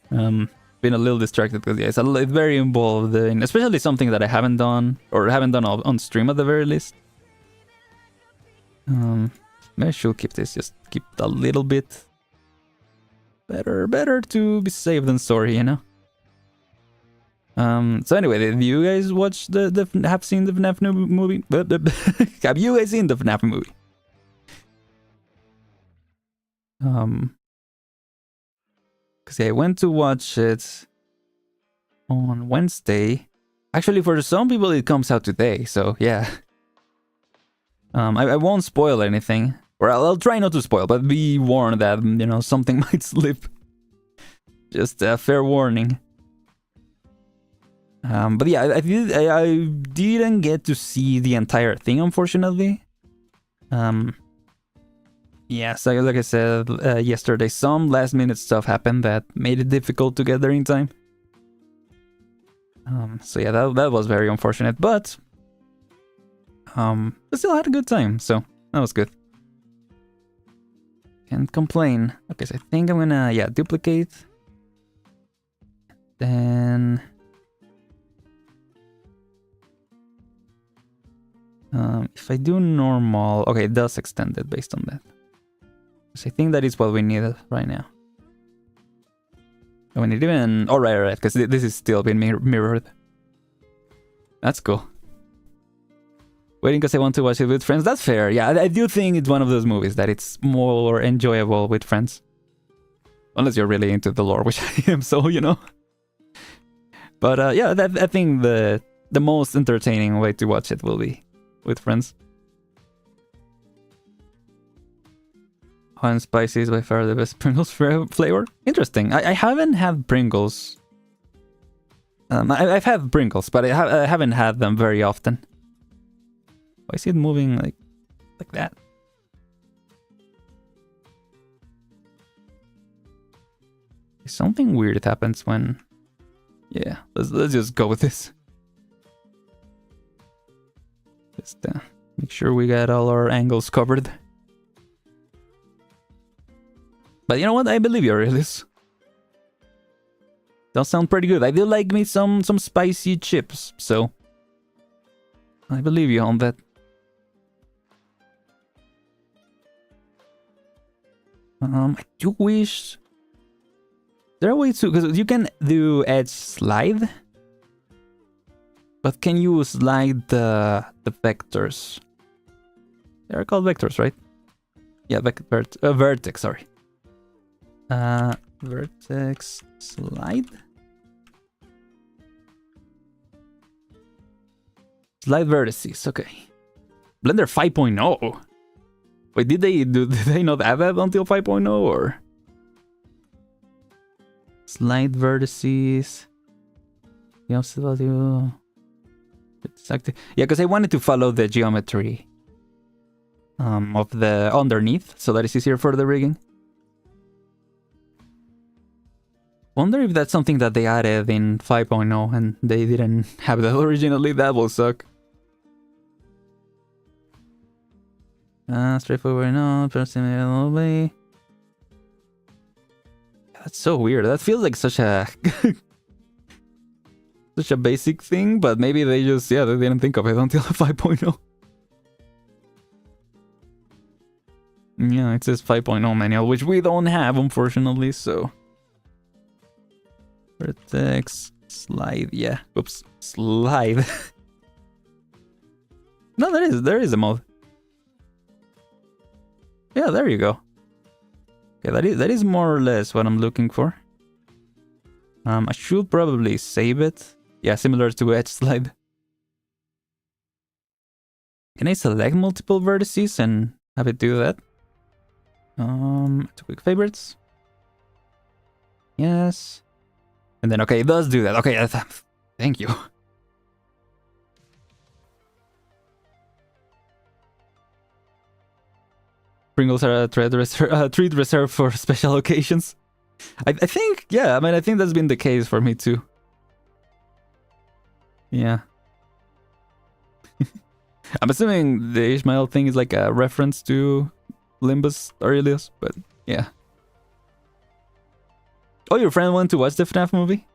Been a little distracted because yeah, it's very involved in, especially something that I haven't done, or haven't done on stream at the very least. Maybe I should keep this, just keep it a little bit better to be safe than sorry, you know. So anyway, have you guys watched have seen the FNAF movie? Have you guys seen the FNAF movie? Because I went to watch it on Wednesday. Actually, for some people it comes out today, so yeah. I won't spoil anything. Or I'll try not to spoil, but be warned that, you know, something might slip. Just a fair warning. But yeah, I didn't get to see the entire thing, unfortunately. Yeah, so like I said yesterday, some last minute stuff happened that made it difficult to get there in time. So yeah, that was very unfortunate, but I still had a good time, so that was good. Can't complain. Okay, so I think I'm gonna, yeah, duplicate. Then if I do normal, okay, it does extend it based on that. So I think that is what we need right now. Oh, we need even, oh right, because this is still being mirrored. That's cool. Waiting because I want to watch it with friends. That's fair. Yeah, I do think it's one of those movies that it's more enjoyable with friends. Unless you're really into the lore, which I am, so, you know. But yeah, I think the most entertaining way to watch it will be with friends. Hot and spicy is by far the best Pringles flavor. Interesting. I haven't had Pringles. I've had Pringles, but I haven't had them very often. I see it moving like that. Something weird happens when... Yeah, let's just go with this. Just make sure we got all our angles covered. But you know what? I believe you, Aurelius. Does sound pretty good. I do like me some spicy chips, so I believe you on that. I do wish... Is there a way to... Because you can do edge slide. But can you slide the vectors? They're called vectors, right? Yeah, vertex, sorry. Vertex slide? Slide vertices, okay. Blender 5.0. Wait, did they not add that until 5.0 or? Slide vertices. Yeah, because I wanted to follow the geometry of the underneath, so that is easier for the rigging. Wonder if that's something that they added in 5.0 and they didn't have that originally. That will suck. Straightforward, no, personally. That's so weird. That feels like such a such a basic thing, but maybe they just, they didn't think of it until 5.0. Yeah, it says 5.0 manual, which we don't have, unfortunately, so. Vertex, slide, yeah. Oops, slide. No, there is a mode. Yeah, there you go. Okay, that is more or less what I'm looking for. I should probably save it. Yeah, similar to edge slide. Can I select multiple vertices and have it do that? To quick favorites. Yes. And then, okay, it does do that. Okay, thank you. Pringles are a treat reserved for special occasions. I think, yeah, I mean, I think that's been the case for me too. Yeah. I'm assuming the Ishmael thing is like a reference to Limbus Aurelius, but yeah. Oh, your friend went to watch the FNAF movie?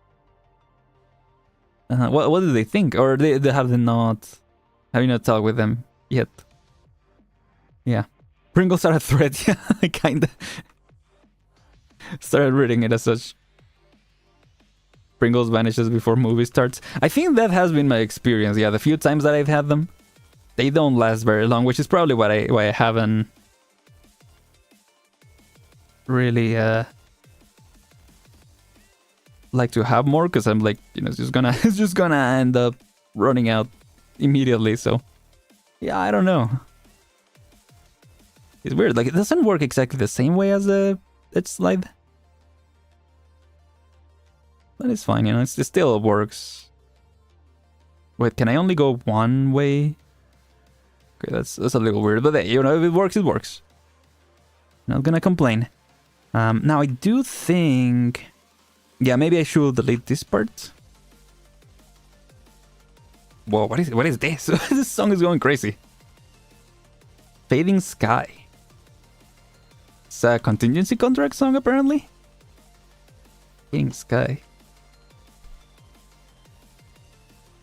What did they think? Or they have you not talked with them yet? Yeah. Pringles are a threat, yeah, I kinda started reading it as such. Pringles vanishes before movie starts. I think that has been my experience, yeah, the few times that I've had them. They don't last very long, which is probably why I haven't really like to have more, because I'm like, it's just gonna end up running out immediately, so yeah, I don't know. It's weird, like it doesn't work exactly the same way as the edge slide. But it's fine, it still works. Wait, can I only go one way? Okay, that's a little weird, but hey, if it works, it works. Not gonna complain. Now I do think, yeah, maybe I should delete this part. Whoa, what is this? This song is going crazy. Fading Sky. It's a contingency contract song, apparently. Fading Sky.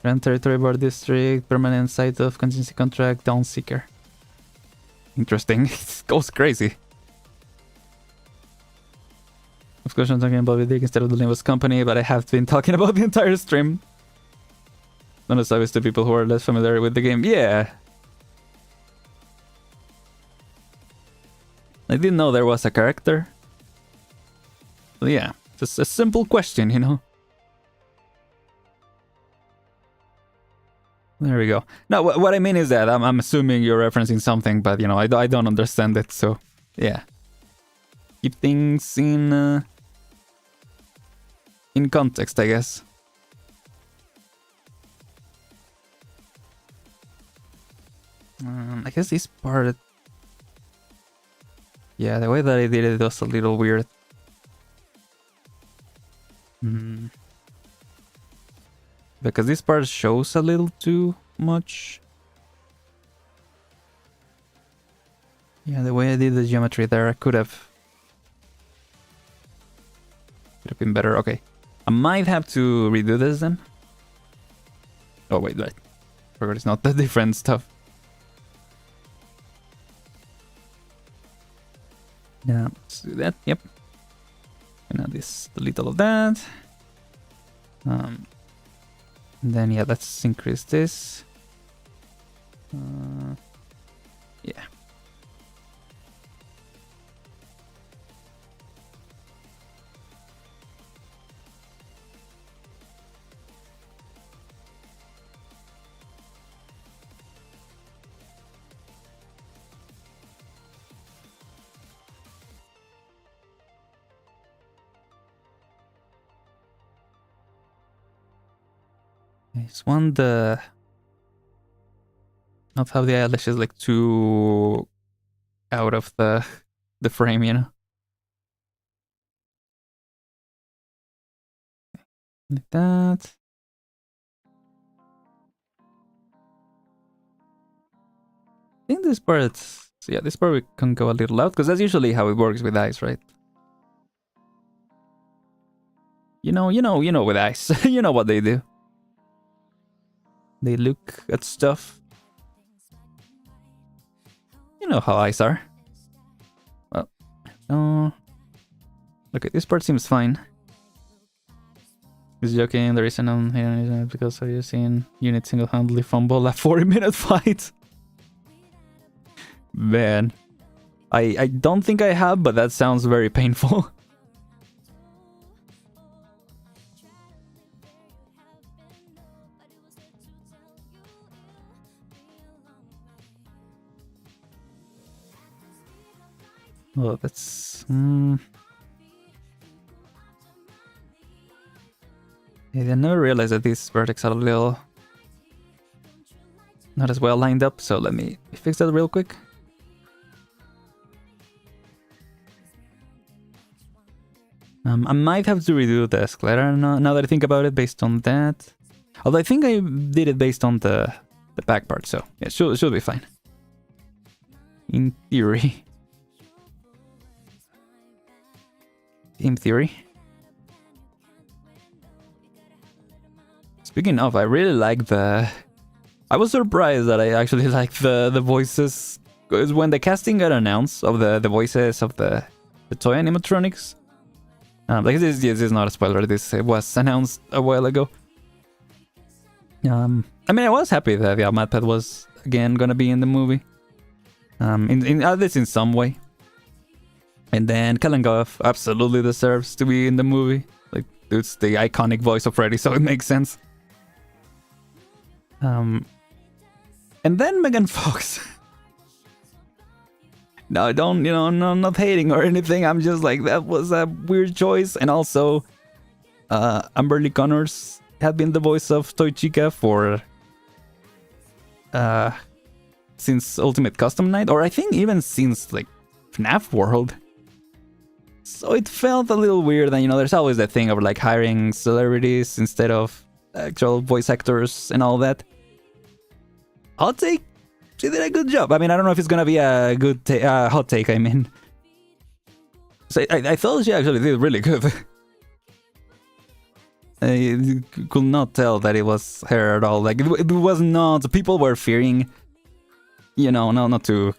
Grand Territory Board District, permanent site of contingency contract, Dawn Seeker. Interesting. It goes crazy. Of course, I'm talking about Bobby Dick instead of the Limbus Company, but I have been talking about the entire stream. Not as obvious to people who are less familiar with the game. Yeah. I didn't know there was a character. But yeah, just a simple question, There we go. No, what I mean is that I'm assuming you're referencing something, but I don't understand it, so yeah. Keep things in context, I guess. I guess this part, yeah, the way that I did it was a little weird. Because this part shows a little too much. Yeah, the way I did the geometry there, I could have been better. Okay, I might have to redo this then. Oh wait, I forgot it's not the different stuff. Yeah, let's do that. Yep. And now delete all of that. Then yeah, let's increase this. Yeah. I just want the... not have the eyelashes like too out of the frame, you know? Like that. I think this part... so yeah, this part we can go a little out, because that's usually how it works with eyes, right? You know with eyes. You know what they do. They look at stuff. You know how eyes are. Well, okay, this part seems fine. He's joking, there is an on here because have you seen unit single-handedly fumble a 40-minute fight? Man. I don't think I have, but that sounds very painful. Oh, that's... Yeah, I never realized that these vertex are a little... not as well lined up, so let me fix that real quick. I might have to redo the escalator now that I think about it based on that. Although I think I did it based on the back part, so yeah, should be fine. In theory. In theory. Speaking of, I really like the... I was surprised that I actually liked the voices. Because when the casting got announced of the voices of the toy animatronics... like this is not a spoiler, this was announced a while ago. I mean, I was happy that the Mad Pet was again gonna be in the movie. At least in some way. And then Kalangoff absolutely deserves to be in the movie. Like, it's the iconic voice of Freddy, so it makes sense. And then Megan Fox. No, don't, no, I'm not hating or anything. I'm just like, that was a weird choice. And also, Amberly Connors had been the voice of Toy Chica for... since Ultimate Custom Night, or I think even since, like, FNAF World. So it felt a little weird, and there's always that thing of like hiring celebrities instead of actual voice actors and all that. Hot take, she did a good job. I mean, I don't know if it's gonna be a good hot take, I mean. So I thought she actually did really good. I could not tell that it was her at all. Like, it was not, people were fearing, not to,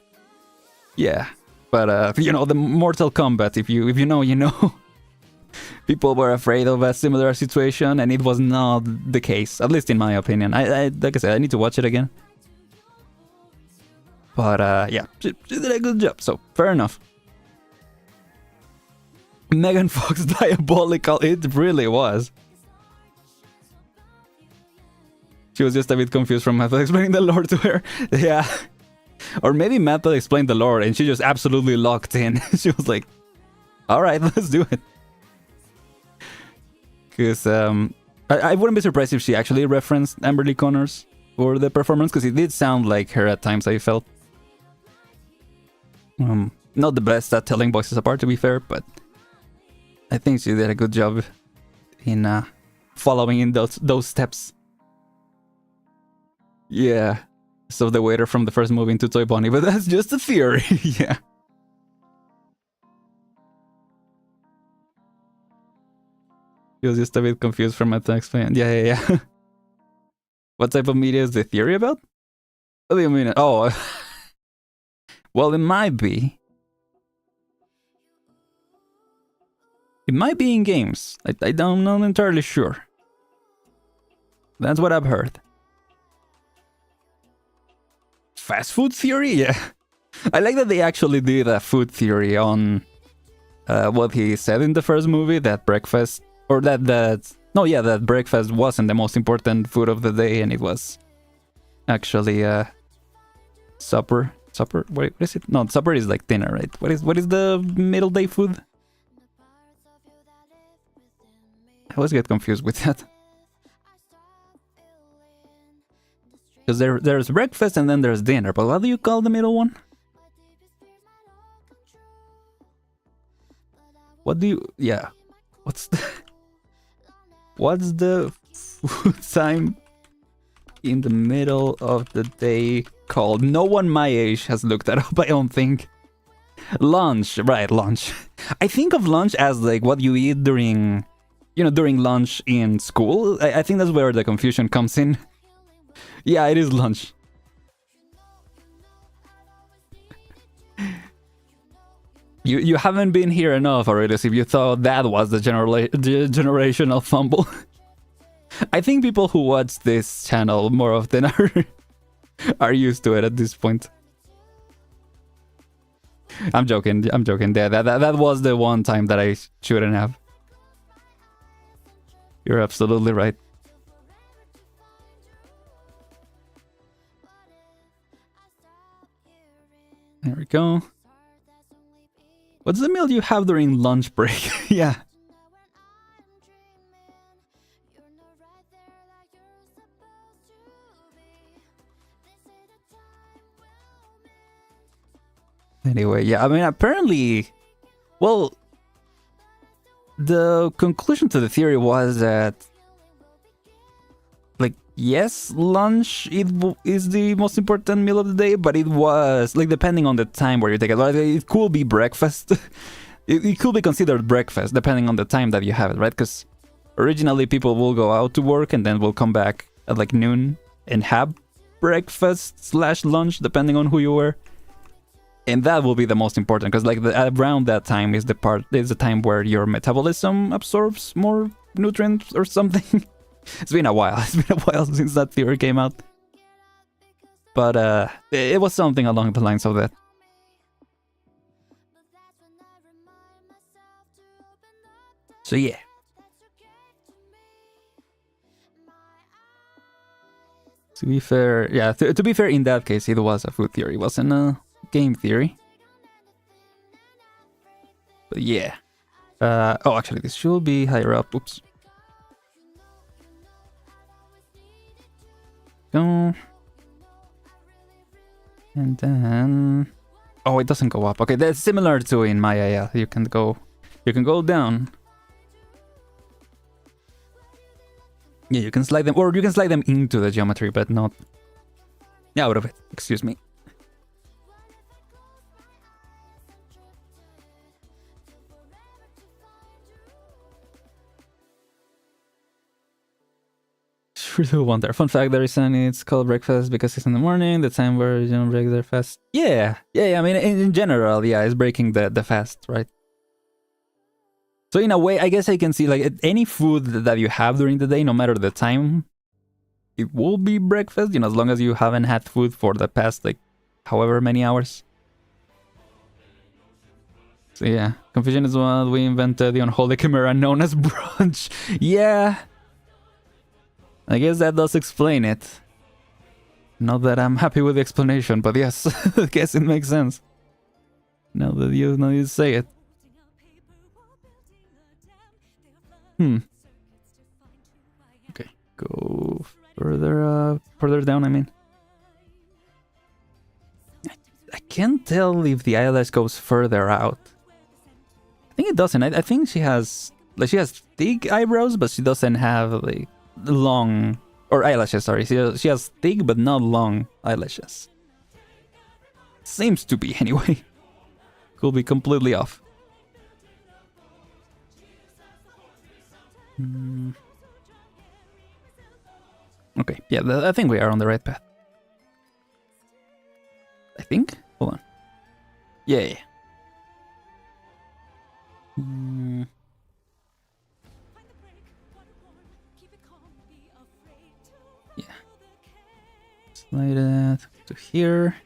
yeah. But, the Mortal Kombat, if you know, you know. People were afraid of a similar situation, and it was not the case, at least in my opinion. I like I said, I need to watch it again. But, yeah, she did a good job, so fair enough. Megan Fox diabolical, it really was. She was just a bit confused from Matteo explaining the lore to her. Yeah. Or maybe Matteo explained the lore and she just absolutely locked in. She was like, alright, let's do it. Because I wouldn't be surprised if she actually referenced Amberly Connors for the performance, because it did sound like her at times, I felt. Not the best at telling voices apart, to be fair, but I think she did a good job in following in those steps. Yeah. So the waiter from the first movie into Toy Bonnie, but that's just a theory. Yeah. He was just a bit confused from my text fan. Yeah. What type of media is the theory about? What do you mean? Oh. Well, it might be. It might be in games. I'm not entirely sure. That's what I've heard. Fast food theory? Yeah. I like that they actually did a food theory on what he said in the first movie, that breakfast, or that breakfast wasn't the most important food of the day, and it was actually supper. Supper? What is it? No, supper is like dinner, right? What is the middle day food? I always get confused with that. Because there's breakfast and then there's dinner. But what do you call the middle one? What do you... Yeah. What's the food time in the middle of the day called? No one my age has looked that up, I don't think. Lunch, right, lunch. I think of lunch as like what you eat during, during lunch in school. I think that's where the confusion comes in. Yeah, it is lunch. You haven't been here enough already, if you thought that was the generational fumble. I think people who watch this channel more often are used to it at this point. I'm joking. Yeah, that was the one time that I shouldn't have. You're absolutely right. There we go. What's the meal you have during lunch break? Yeah. Anyway, yeah, I mean, apparently, well, the conclusion to the theory was that, like, yes, lunch is the most important meal of the day, but it was, like, depending on the time where you take it. Like, it could be breakfast. it could be considered breakfast, depending on the time that you have it, right? Because originally people will go out to work and then will come back at, like, noon and have breakfast/lunch, depending on who you were. And that will be the most important, because like around that time is the time where your metabolism absorbs more nutrients or something. It's been a while. It's been a while since that theory came out. But it was something along the lines of that. So yeah. To be fair, yeah, to be fair, in that case, it was a food theory. It wasn't a game theory. But yeah. Oh, actually, this should be higher up. Oops. Go. And then... Oh, it doesn't go up. Okay, that's similar to in Maya, yeah. You can go down. Yeah, you can slide them, or you can slide them into the geometry, but not... Yeah, out of it. Excuse me. Sure do wonder. Fun fact, there is it's called breakfast because it's in the morning, the time where you don't break their fast. Yeah. I mean, in general, yeah, it's breaking the fast, right? So in a way, I guess I can see, like, any food that you have during the day, no matter the time, it will be breakfast, as long as you haven't had food for the past, like, however many hours. So yeah, confusion is what we invented the unholy chimera known as brunch. Yeah. I guess that does explain it. Not that I'm happy with the explanation, but yes, I guess it makes sense. Now that you say it. Okay, go further down, I mean. I can't tell if the eyelash goes further out. I think it doesn't. I think she has thick eyebrows, but she doesn't have, like, long, or eyelashes, sorry. She has thick but not long eyelashes. Seems to be, anyway. Could be completely off. Okay, yeah, I think we are on the right path. I think? Hold on. Yeah. Yeah. Slide it to here.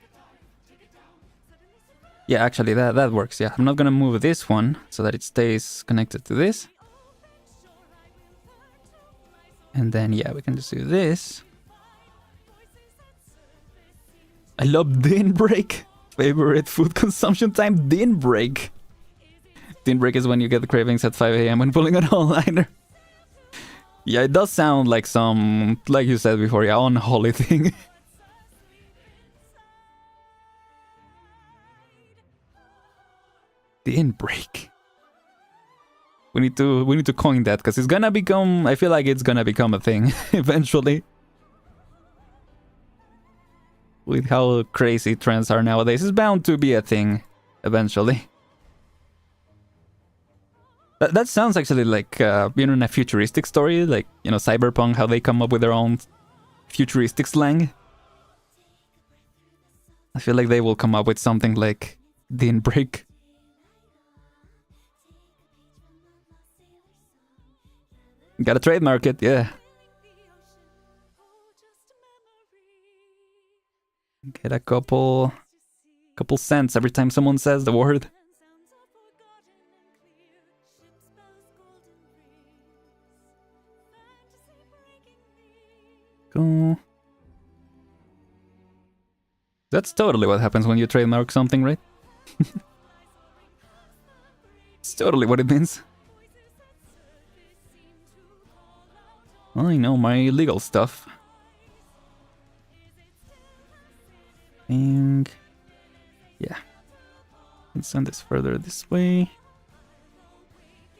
Yeah, actually, that works, yeah. I'm not gonna move this one so that it stays connected to this. And then, yeah, we can just do this. I love din break. Favorite food consumption time, din break. Din break is when you get the cravings at 5 AM when pulling an all-nighter. Yeah, it does sound like some, like you said before, yeah, unholy thing. The inbreak. We need to coin that because it's gonna become. I feel like it's gonna become a thing eventually. With how crazy trends are nowadays, it's bound to be a thing eventually. That sounds actually like in a futuristic story, like Cyberpunk, how they come up with their own futuristic slang. I feel like they will come up with something like the inbreak. Gotta trademark it, yeah. Get a couple cents every time someone says the word. Cool. That's totally what happens when you trademark something, right? It's totally what it means. I know my legal stuff. And yeah, let's send this further this way.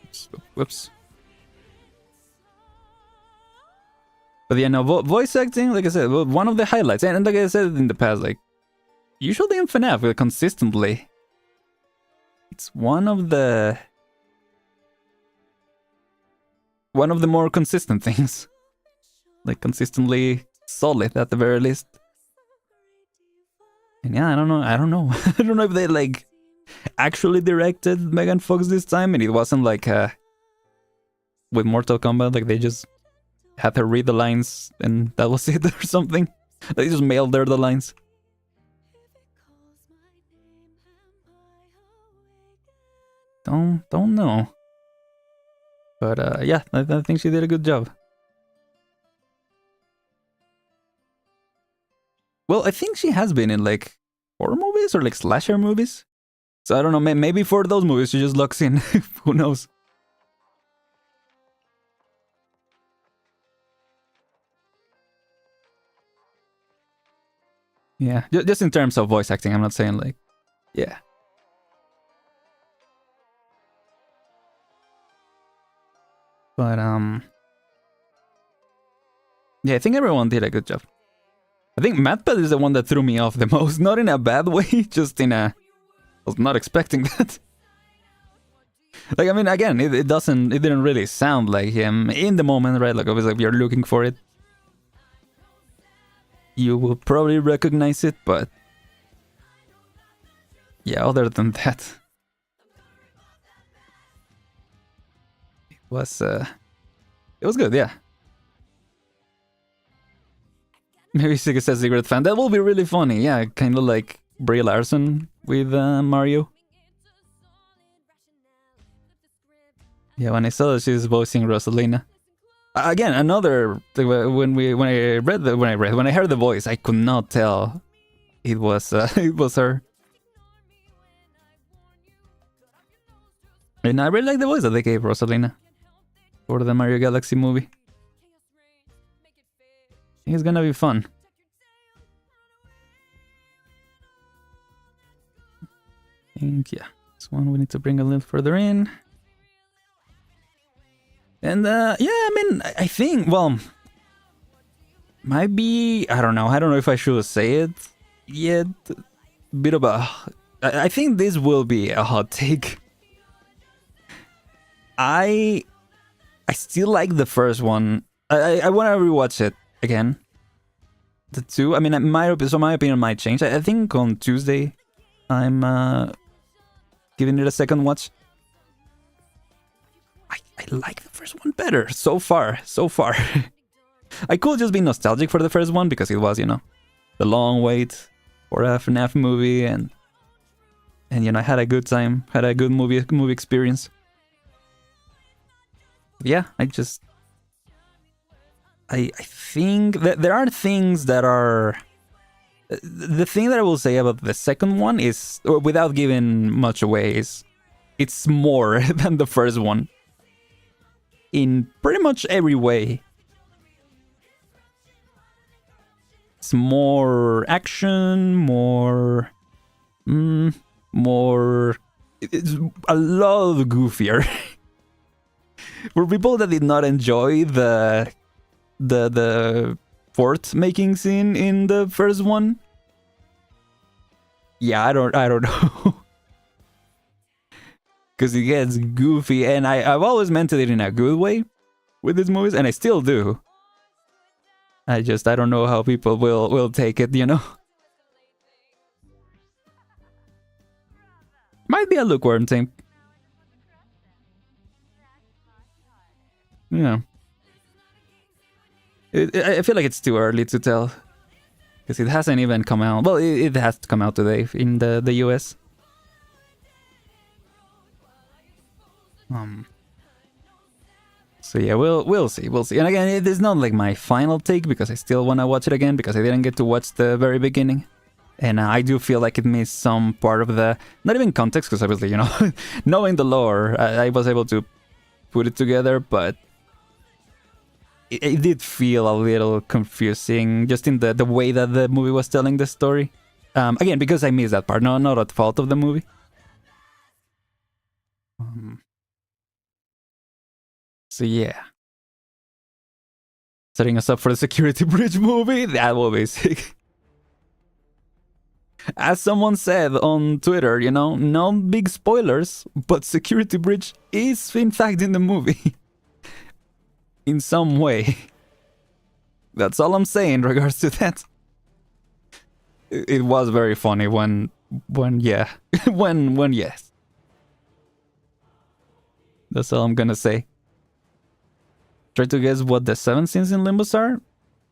Oops, whoops. But yeah, no, voice acting, like I said, one of the highlights, and like I said in the past, like usually in FNAF, consistently, it's one of the more consistent things. Like consistently solid at the very least. And yeah, I don't know. I don't know if they like actually directed Megan Fox this time, and it wasn't like with Mortal Kombat, like they just had her read the lines and that was it or something. They just mailed her the lines. Don't know. But yeah, I think she did a good job. Well, I think she has been in like horror movies or like slasher movies. So I don't know, maybe for those movies she just locks in. Who knows? Yeah, just in terms of voice acting, I'm not saying like, yeah. But yeah, I think everyone did a good job. I think MatPat is the one that threw me off the most, not in a bad way, just in a, I was not expecting that. Like, I mean, again, it didn't really sound like him in the moment, right? Like, obviously, if you're looking for it, you will probably recognize it, but yeah, other than that, it was good, yeah. Maybe Siggy says secret fan. That will be really funny, yeah, kind of like Brie Larson with Mario. Yeah, when I saw that she's voicing Rosalina. Again, another when I heard the voice, I could not tell it was her. And I really like the voice that they gave Rosalina for the Mario Galaxy movie. I think it's gonna be fun. I think, yeah, this one we need to bring a little further in. And yeah, I mean, I think, well, might be, I don't know if I should say it yet. Bit of a, I think this will be a hot take. I still like the first one. I want to rewatch it again. The two, I mean, my opinion might change. I think on Tuesday, I'm giving it a second watch. I like the first one better so far. I could just be nostalgic for the first one because it was, the long wait for a FNAF movie, and I had a good time, had a good movie experience. Yeah, I think that there are things that are... The thing that I will say about the second one is, without giving much away, is it's more than the first one. In pretty much every way. It's more action, more it's a lot goofier. For people that did not enjoy the fort making scene in the first one, yeah, I don't know. Because it gets goofy, and I've always meant it in a good way with these movies, and I still do. I don't know how people will take it, you know? Might be a lukewarm thing. Yeah. I feel like it's too early to tell. Because it hasn't even come out. Well, it has to come out today in the US. So yeah, we'll see. And again, it is not like my final take because I still want to watch it again because I didn't get to watch the very beginning. And I do feel like it missed some part of the... Not even context, because obviously, you know, knowing the lore, I was able to put it together, but... It did feel a little confusing, just in the way that the movie was telling the story. Again, because I missed that part, not at fault of the movie. So yeah. Setting us up for the security bridge movie, that will be sick. As someone said on Twitter, you know, no big spoilers, but security bridge is in fact in the movie. In some way. That's all I'm saying in regards to that. It was very funny when yeah. when yes. That's all I'm gonna say. Try to guess what the 7 sins in Limbus are?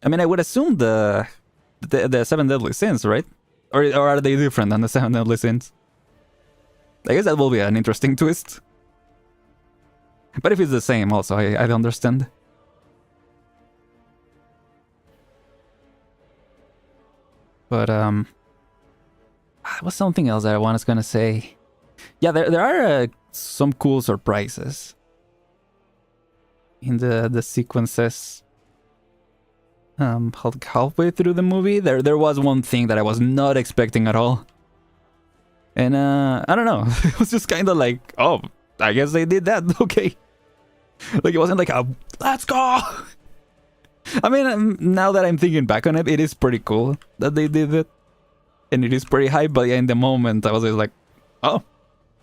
I mean, I would assume the 7 deadly sins, right? Or are they different than the 7 deadly sins? I guess that will be an interesting twist. But if it's the same also, I don't understand. But, what's something else that I was gonna say? Yeah, there are some cool surprises in the sequences. Halfway through the movie, there was one thing that I was not expecting at all. And, I don't know, it was just kind of like, oh, I guess they did that, okay. Like, it wasn't like a, let's go! I mean, now that I'm thinking back on it, it is pretty cool that they did it. And it is pretty hype, but yeah, in the moment, I was just like, oh,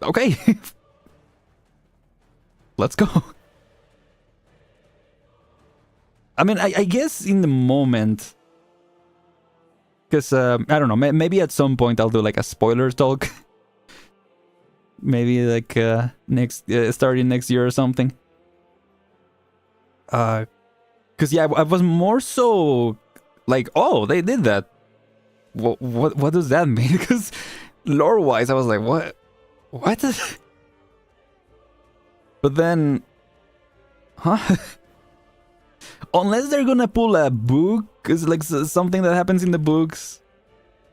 okay. Let's go. I mean, I guess in the moment, because, I don't know, maybe at some point I'll do like a spoilers talk. Maybe like starting next year or something. Because yeah, I was more so like, oh, they did that. What does that mean? Because lore-wise, I was like, what? But then, huh? Unless they're gonna pull a book, it's like something that happens in the books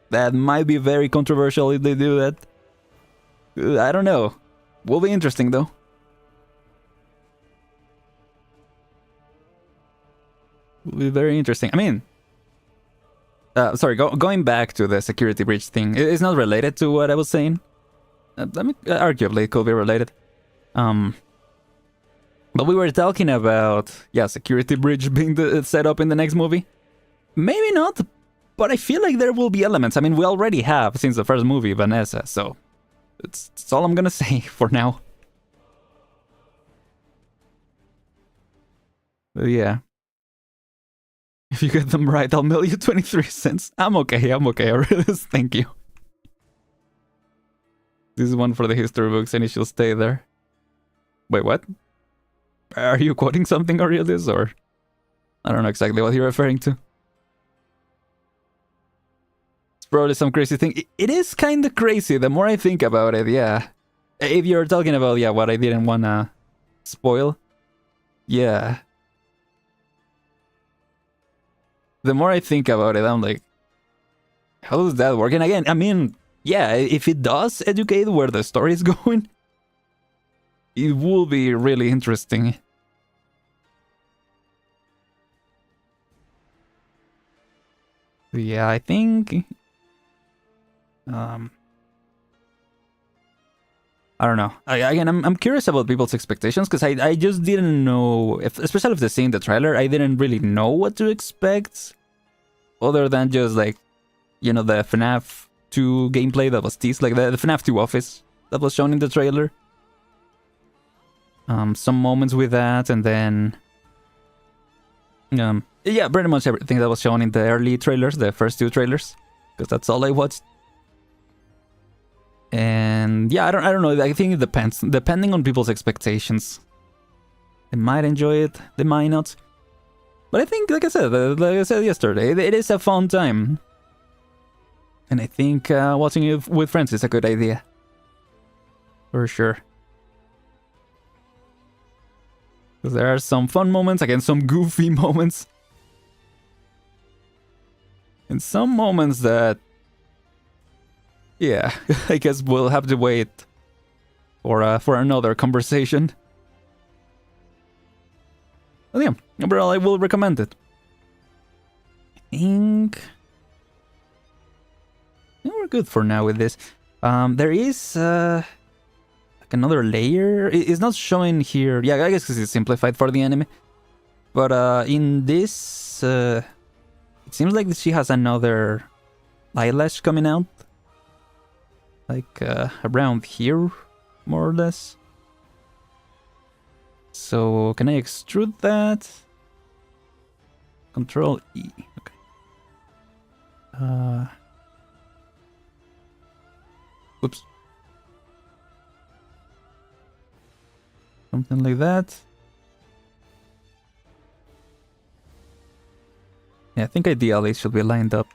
that might be very controversial if they do that. I don't know. Will be interesting though. Will be very interesting. I mean, sorry, going back to the security breach thing, it's not related to what I was saying. I mean, arguably it could be related. But we were talking about, yeah, security bridge being set up in the next movie. Maybe not, but I feel like there will be elements. I mean, we already have since the first movie, Vanessa, so it's all I'm gonna say for now. But yeah. If you get them right, I'll mail you 23 cents. I'm okay, Aurelius, thank you. This is one for the history books and it shall stay there. Wait, what? Are you quoting something, Aurelius, or... I don't know exactly what you're referring to. It's probably some crazy thing. It is kind of crazy, the more I think about it, yeah. If you're talking about, yeah, what I didn't want to spoil. Yeah. The more I think about it, I'm like, how does that work? And again, I mean, yeah, if it does educate where the story is going, it will be really interesting. Yeah, I think... I don't know. Again, I'm curious about people's expectations because I just didn't know, especially if they seen the trailer, I didn't really know what to expect, other than just like, you know, the FNAF 2 gameplay that was teased, like the FNAF 2 office that was shown in the trailer. Some moments with that, and then yeah, pretty much everything that was shown in the early trailers, the first 2 trailers, because that's all I watched. And yeah, I don't know. I think it depends, depending on people's expectations. They might enjoy it, they might not. But I think, like I said yesterday, it is a fun time. And I think watching it with friends is a good idea, for sure. Because there are some fun moments, again, some goofy moments, and some moments that, yeah, I guess we'll have to wait for another conversation. But yeah, overall, I will recommend it. I think we're good for now with this. There is like another layer. It's not showing here. Yeah, I guess because it's simplified for the anime. But in this, it seems like she has another eyelash coming out. Like around here, more or less. So can I extrude that? Control E. Okay. Oops. Something like that. Yeah, I think ideally it should be lined up.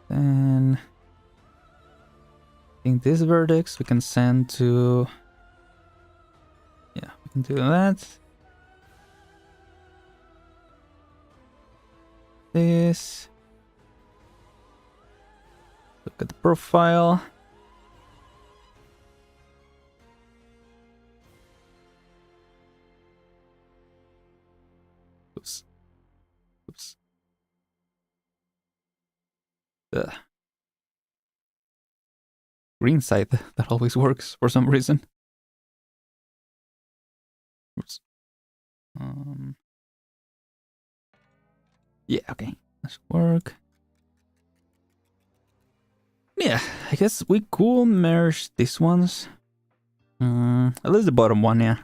And I think this vertex we can send to, yeah, we can do that. This. Look at the profile. Oops. Oops. The green side that always works for some reason. Oops. Yeah, okay, that should work. Yeah, I guess we could merge these ones. At least the bottom one, yeah.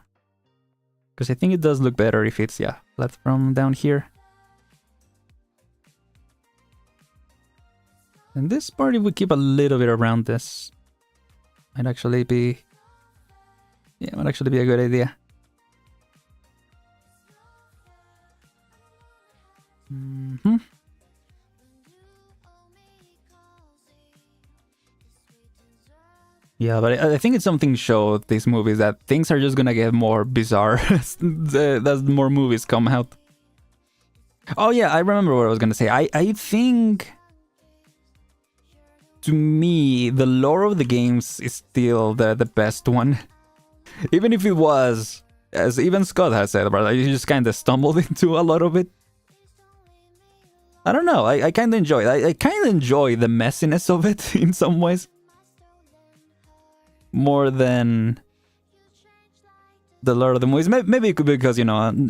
Because I think it does look better if it's, yeah, flat from down here. And this part, if we keep a little bit around this, might actually be, yeah, might actually be a good idea. Yeah, but I think it's something showed these movies that things are just gonna get more bizarre as more movies come out. Oh yeah, I remember what I was gonna say. I think, to me, the lore of the games is still the best one. Even if it was, as even Scott has said, but you just kind of stumbled into a lot of it. I don't know, I kind of enjoy it. I kind of enjoy the messiness of it in some ways. More than the lore of the movies. Maybe it could be because, you know,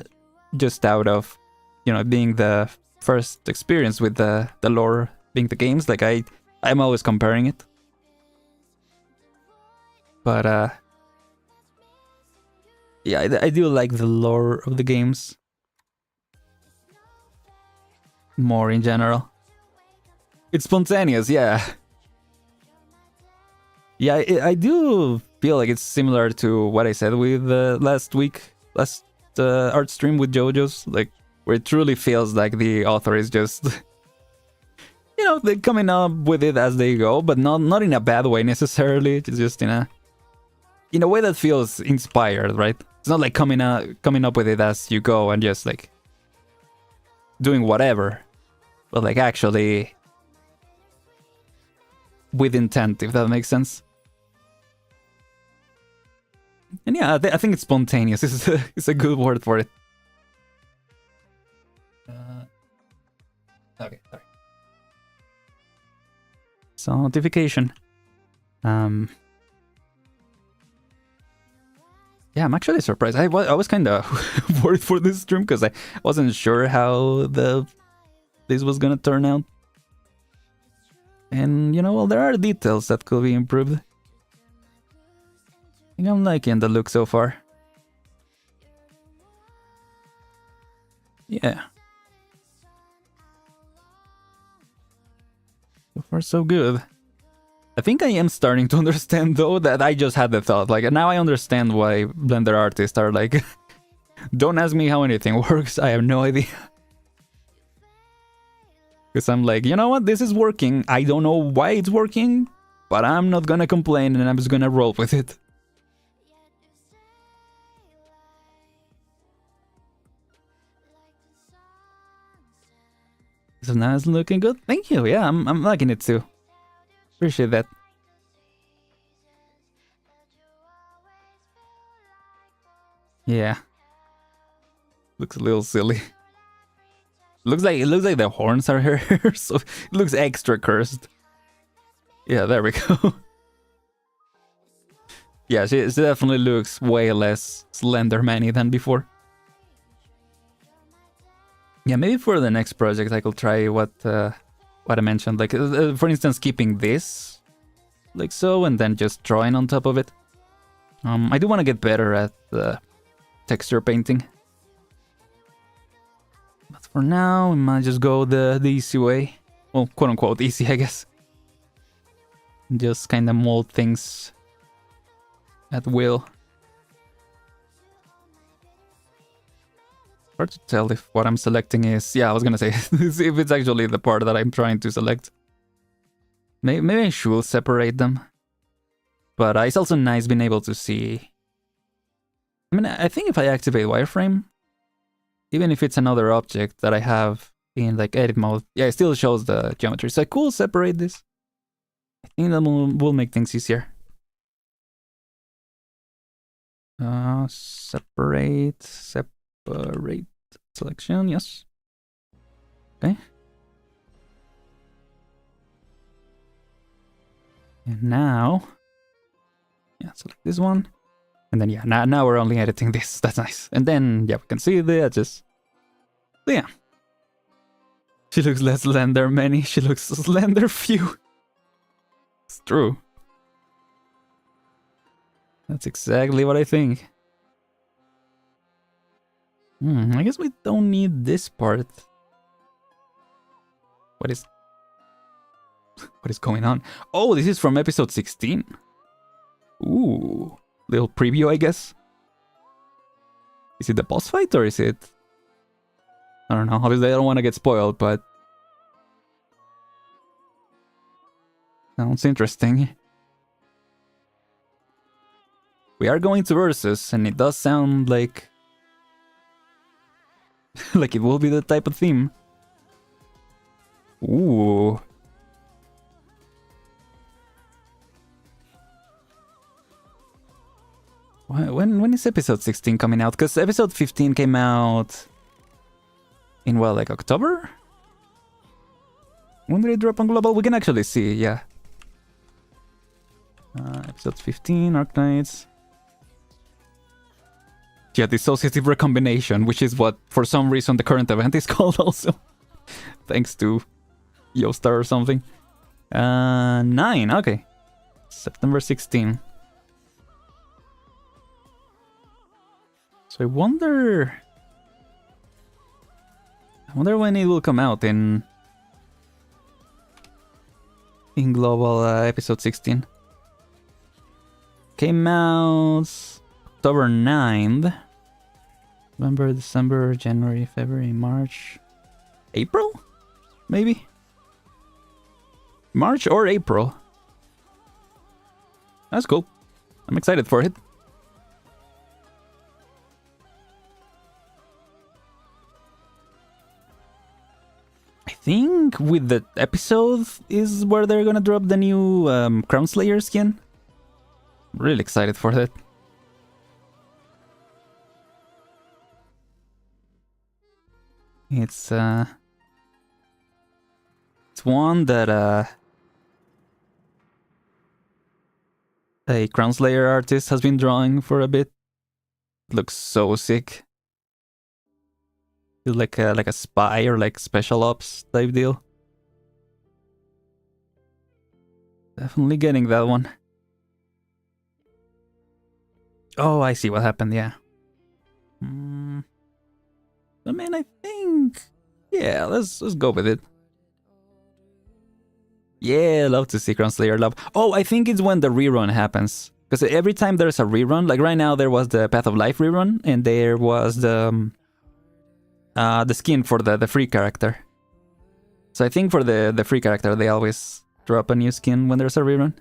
just out of, you know, being the first experience with the lore being the games. Like, I'm always comparing it. But, yeah, I do like the lore of the games more in general. It's spontaneous, yeah. Yeah, I do feel like it's similar to what I said with last art stream with JoJo's, like, where it truly feels like the author is just, you know, they're coming up with it as they go, but not in a bad way necessarily. It's just in a way that feels inspired, right? It's not like coming up with it as you go and just like doing whatever, but like actually with intent, if that makes sense. And yeah, I think it's spontaneous. It's a good word for it. Okay, sorry. So notification. Yeah, I'm actually surprised. I was kind of worried for this stream because I wasn't sure how this was gonna turn out. And you know, well, there are details that could be improved. I think I'm liking the look so far. Yeah. So far, so good. I think I am starting to understand, though, that I just had the thought. Like, now I understand why Blender artists are like, don't ask me how anything works. I have no idea. Because I'm like, you know what? This is working. I don't know why it's working, but I'm not gonna complain and I'm just gonna roll with it. So now it's looking good. Thank you. Yeah, I'm liking it too. Appreciate that. Yeah. Looks a little silly. It looks like the horns are here, so it looks extra cursed. Yeah, there we go. Yeah, she definitely looks way less Slenderman-y than before. Yeah, maybe for the next project I could try what I mentioned. Like, for instance, keeping this like so, and then just drawing on top of it. I do want to get better at texture painting. But for now, we might just go the easy way. Well, quote-unquote easy, I guess. Just kind of mold things at will. Hard to tell if what I'm selecting is... Yeah, I was gonna say, if it's actually the part that I'm trying to select. Maybe I should separate them. But it's also nice being able to see... I mean, I think if I activate wireframe, even if it's another object that I have in like edit mode, yeah, it still shows the geometry. So I could separate this. I think that will make things easier. Separate selection, yes. Okay. And now, yeah, select this one. And then, yeah, now we're only editing this. That's nice. And then, yeah, we can see the edges. So, yeah. She looks less slender, many. She looks slender, few. It's true. That's exactly what I think. I guess we don't need this part. What is going on? Oh, this is from episode 16. Ooh. Little preview, I guess. Is it the boss fight or is it... I don't know. Obviously, I don't want to get spoiled, but... Sounds interesting. We are going to Versus, and it does sound like... like it will be the type of theme. Ooh. When is episode 16 coming out? Because episode 15 came out... in what, like October? When did it drop on global? We can actually see, yeah. Episode 15, Arknights. Yeah, dissociative recombination, which is what, for some reason, the current event is called also. Thanks to Yostar or something. 9, okay. September 16. So I wonder when it will come out in global episode 16. Came out October 9th. November, December, January, February, March, April? Maybe? March or April. That's cool. I'm excited for it. I think with the episode is where they're gonna drop the new Crown Slayer skin. I'm really excited for that. It's It's one that a Crown Slayer artist has been drawing for a bit. It looks so sick. It's like a spy or like special ops type deal. Definitely getting that one. Oh, I see what happened, yeah. I mean, I think... Yeah, let's go with it. Yeah, love to see Crown Slayer love. Oh, I think it's when the rerun happens. Because every time there's a rerun, like right now there was the Path of Life rerun, and there was the skin for the free character. So I think for the free character, they always drop a new skin when there's a rerun.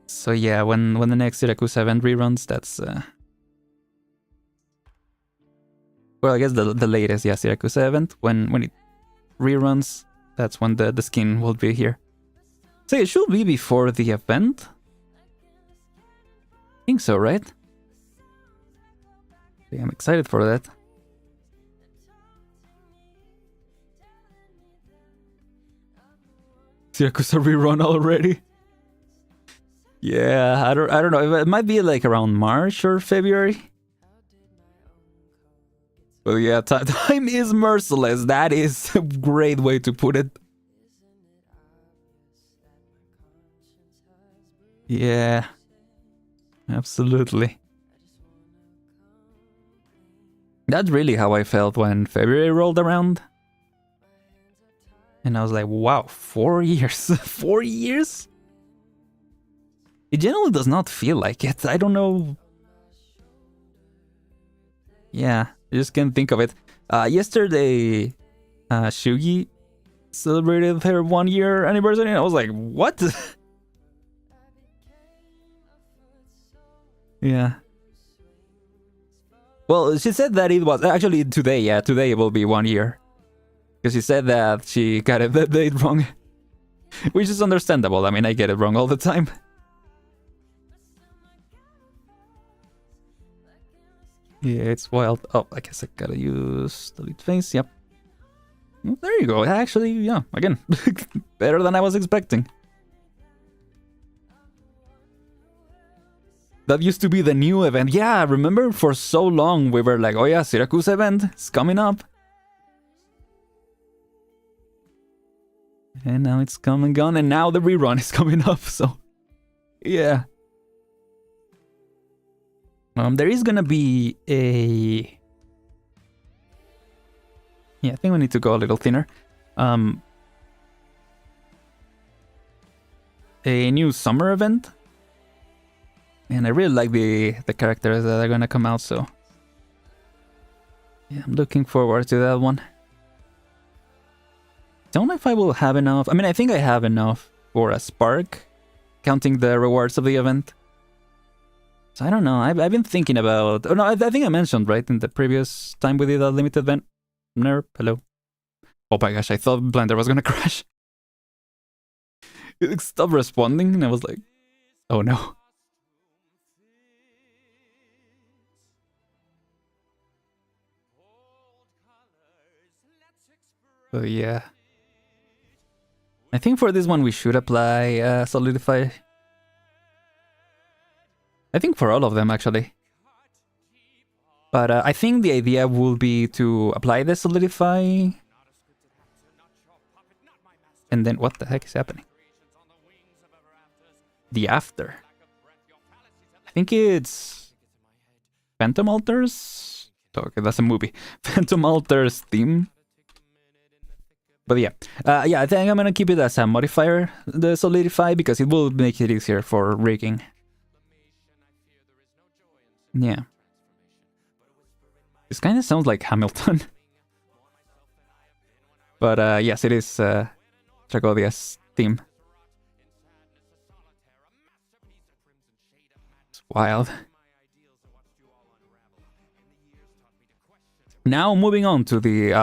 So yeah, when the next Syracuse event reruns, that's... Well, I guess the latest, yeah, Syracuse event, when it reruns, that's when the skin will be here. So it should be before the event? I think so, right? Yeah, I'm excited for that. Syracuse rerun already? Yeah, I don't know. It might be like around March or February. Well, yeah, time is merciless. That is a great way to put it. Yeah, absolutely. That's really how I felt when February rolled around. And I was like, wow, 4 years. 4 years? It generally does not feel like it. I don't know. Yeah, I just can't think of it. Yesterday, Shugi celebrated her 1 year anniversary, and I was like, what? Yeah. Well, she said that it was actually today. Yeah, today it will be 1 year. Because she said that she got the date wrong. Which is understandable. I mean, I get it wrong all the time. Yeah, it's wild. Oh, I guess I gotta use delete face. Yep. Well, there you go. Actually, yeah, again, better than I was expecting. That used to be the new event. Yeah, remember for so long we were like, oh yeah, Syracuse event, it's coming up. And now it's come and gone, and now the rerun is coming up, so... Yeah. There is gonna be a... Yeah, I think we need to go a little thinner. A new summer event. And I really like the characters that are gonna come out, so... Yeah, I'm looking forward to that one. Don't know if I will have enough. I mean, I think I have enough for a spark, counting the rewards of the event. So I don't know. I've been thinking about... Oh no, I think I mentioned, right, in the previous time we did a limited event. Nerp, hello. Oh my gosh, I thought Blender was gonna crash. It stopped responding, and I was like, oh no. So yeah. I think for this one we should apply Solidify. I think for all of them actually. But I think the idea will be to apply the Solidify. And then what the heck is happening? The after. I think it's Phantom Altars. Okay, that's a movie. Phantom Altars theme. But yeah, yeah, I think I'm gonna keep it as a modifier, the Solidify, because it will make it easier for rigging. Yeah. This kind of sounds like Hamilton. But yes, it is Tragodia's theme. It's wild. Now moving on to the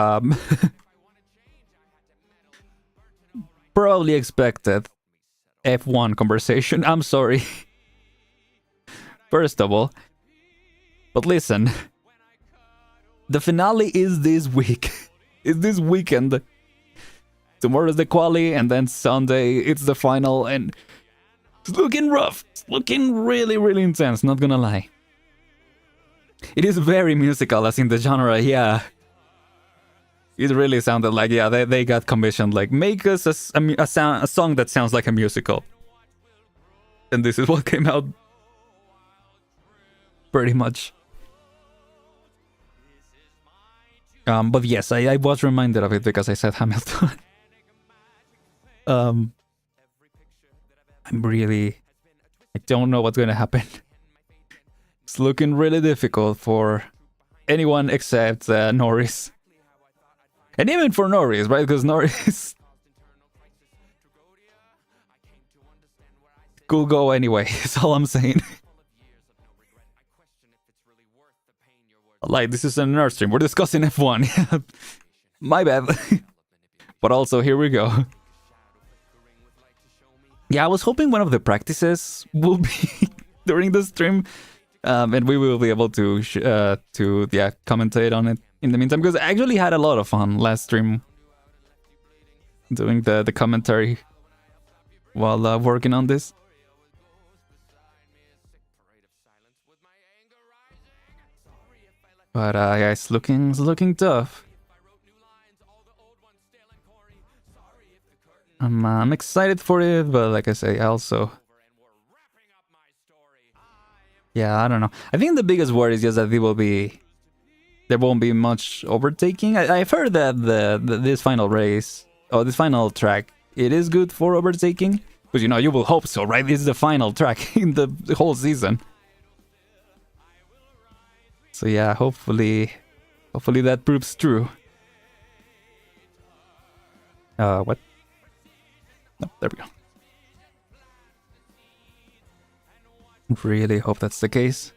probably expected F1 conversation. I'm sorry. First of all. But listen. The finale is this week. It's this weekend. Tomorrow's the quali, and then Sunday it's the final, and it's looking rough. It's looking really, really intense, not gonna lie. It is very musical, as in the genre, yeah. It really sounded like, yeah, they got commissioned, like, make us a song that sounds like a musical. And this is what came out. Pretty much. But yes, I was reminded of it because I said Hamilton. I'm really... I don't know what's gonna happen. It's looking really difficult for anyone except Norris. And even for Norris, right? Because Norris could go anyway, is all I'm saying. Like, this is an nerd stream. We're discussing F1. My bad. But also, here we go. Yeah, I was hoping one of the practices will be during the stream. And we will be able to commentate on it in the meantime. Because I actually had a lot of fun last stream doing the commentary while working on this. But yeah, it's looking tough. I'm excited for it, but like I say, also... Yeah, I don't know. I think the biggest worry is just that there won't be much overtaking. I've heard that this final race, or this final track, it is good for overtaking. But you know, you will hope so, right? This is the final track in the whole season. So yeah, hopefully that proves true. What? No, there we go. Really hope that's the case.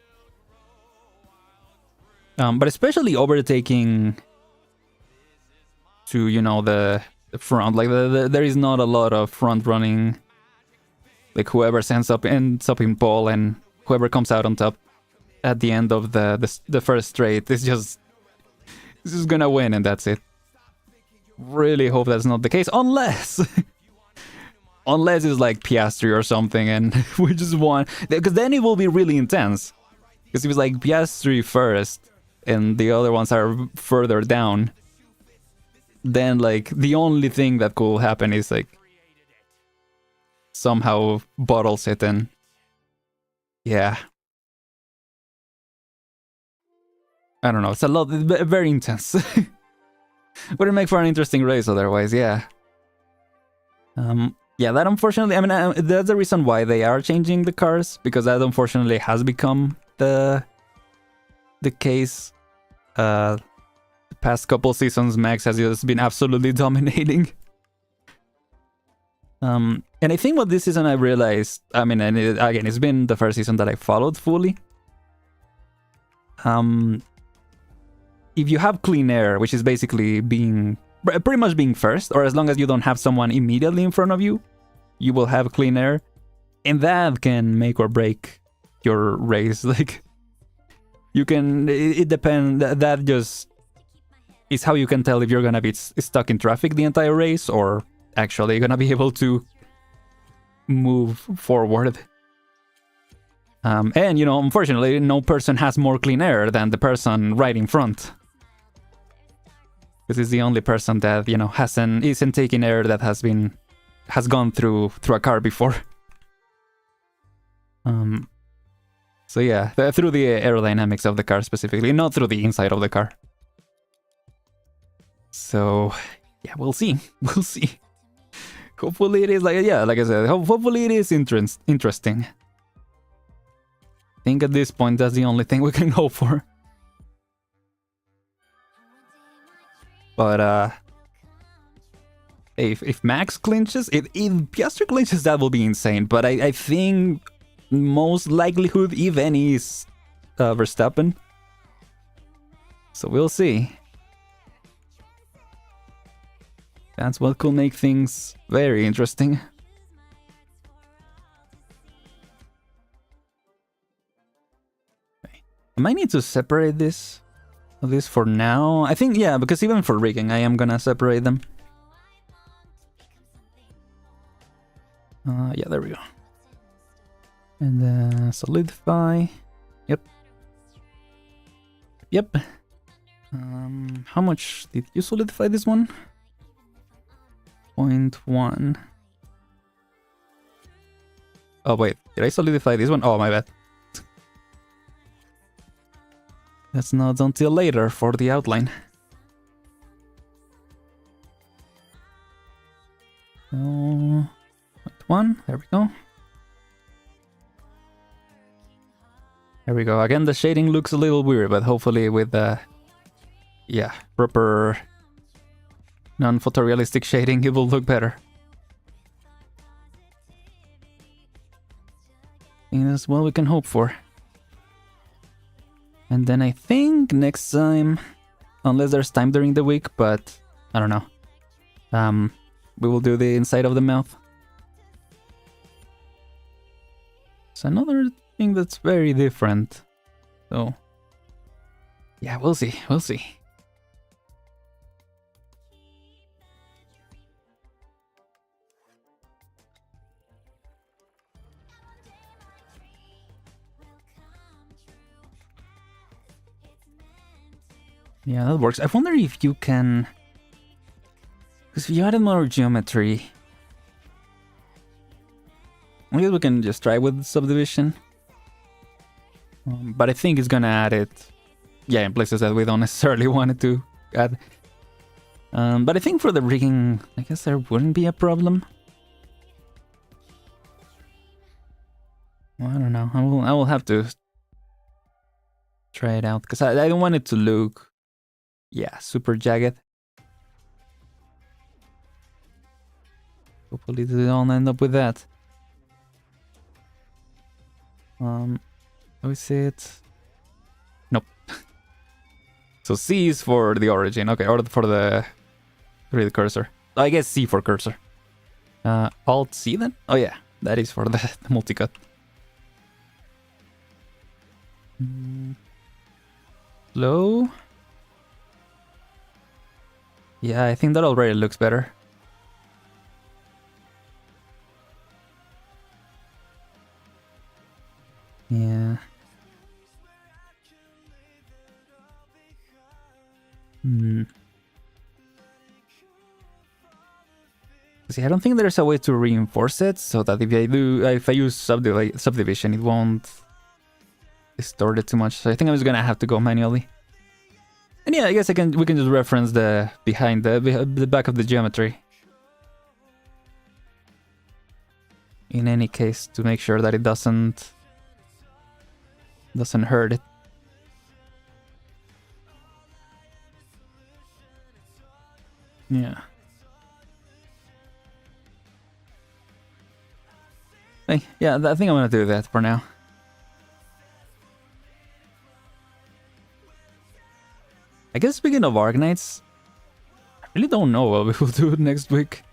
But especially overtaking to, you know, the front. Like, there is not a lot of front running. Like, whoever ends up in pole and whoever comes out on top at the end of the first straight is just gonna win, and that's it. Really hope that's not the case, unless it's like Piastri or something and we just won, because then it will be really intense. Because it was like Piastri first and the other ones are further down, then like the only thing that could happen is like somehow bottles it, and yeah, I don't know, it's a lot, very intense. Would it make for an interesting race otherwise? Yeah. Yeah, that unfortunately, I mean, that's the reason why they are changing the cars, because that unfortunately has become the case. The past couple seasons, Max has just been absolutely dominating. And I think what this season I realized, I mean, and again, it's been the first season that I followed fully. If you have clean air, which is basically pretty much being first, or as long as you don't have someone immediately in front of you, you will have clean air, and that can make or break your race. Like, you can, it depends, that just is how you can tell if you're gonna be stuck in traffic the entire race, or actually gonna be able to move forward. And, you know, unfortunately, no person has more clean air than the person right in front. This is the only person that, you know, isn't taking air that has gone through a car before. So yeah, through the aerodynamics of the car specifically, not through the inside of the car. So yeah, we'll see. We'll see. Hopefully it is like I said, hopefully it is interesting. I think at this point that's the only thing we can hope for. But if Max clinches, if Piastri clinches, that will be insane. But I think most likelihood, if any, is Verstappen. So we'll see. That's what could make things very interesting. I might need to separate this for now. I think, yeah, because even for rigging, I am gonna separate them. Yeah, there we go. And solidify. Yep. Yep. How much did you solidify this one? 0.1. Oh wait, did I solidify this one? Oh, my bad. That's not until later for the outline. So, 0.1, there we go. There we go. Again, the shading looks a little weird, but hopefully with the, yeah, proper non-photorealistic shading, it will look better. I think that's what we can hope for. And then I think next time, unless there's time during the week, but I don't know. We will do the inside of the mouth. It's another thing that's very different. So, yeah, we'll see. We'll see. Yeah, that works. I wonder if you can... Because if you added more geometry... I guess we can just try with subdivision. But I think it's gonna add it... Yeah, in places that we don't necessarily want it to add. But I think for the rigging, I guess there wouldn't be a problem. Well, I don't know. I will have to try it out. Because I don't want it to look... Yeah, super jagged. Hopefully they don't end up with that. How is it? Nope. So C is for the origin, okay, or for the 3D cursor. I guess C for cursor. Alt C then? Oh yeah, that is for the multicut. Low. Yeah, I think that already looks better. Yeah. See, I don't think there's a way to reinforce it so that if I use subdivision, it won't distort it too much. So I think I'm just gonna have to go manually. And yeah, I guess we can just reference the the back of the geometry. In any case, to make sure that it doesn't hurt it. Yeah. Hey, yeah, I think I'm gonna do that for now. I guess speaking of Arknights, I really don't know what we will do next week.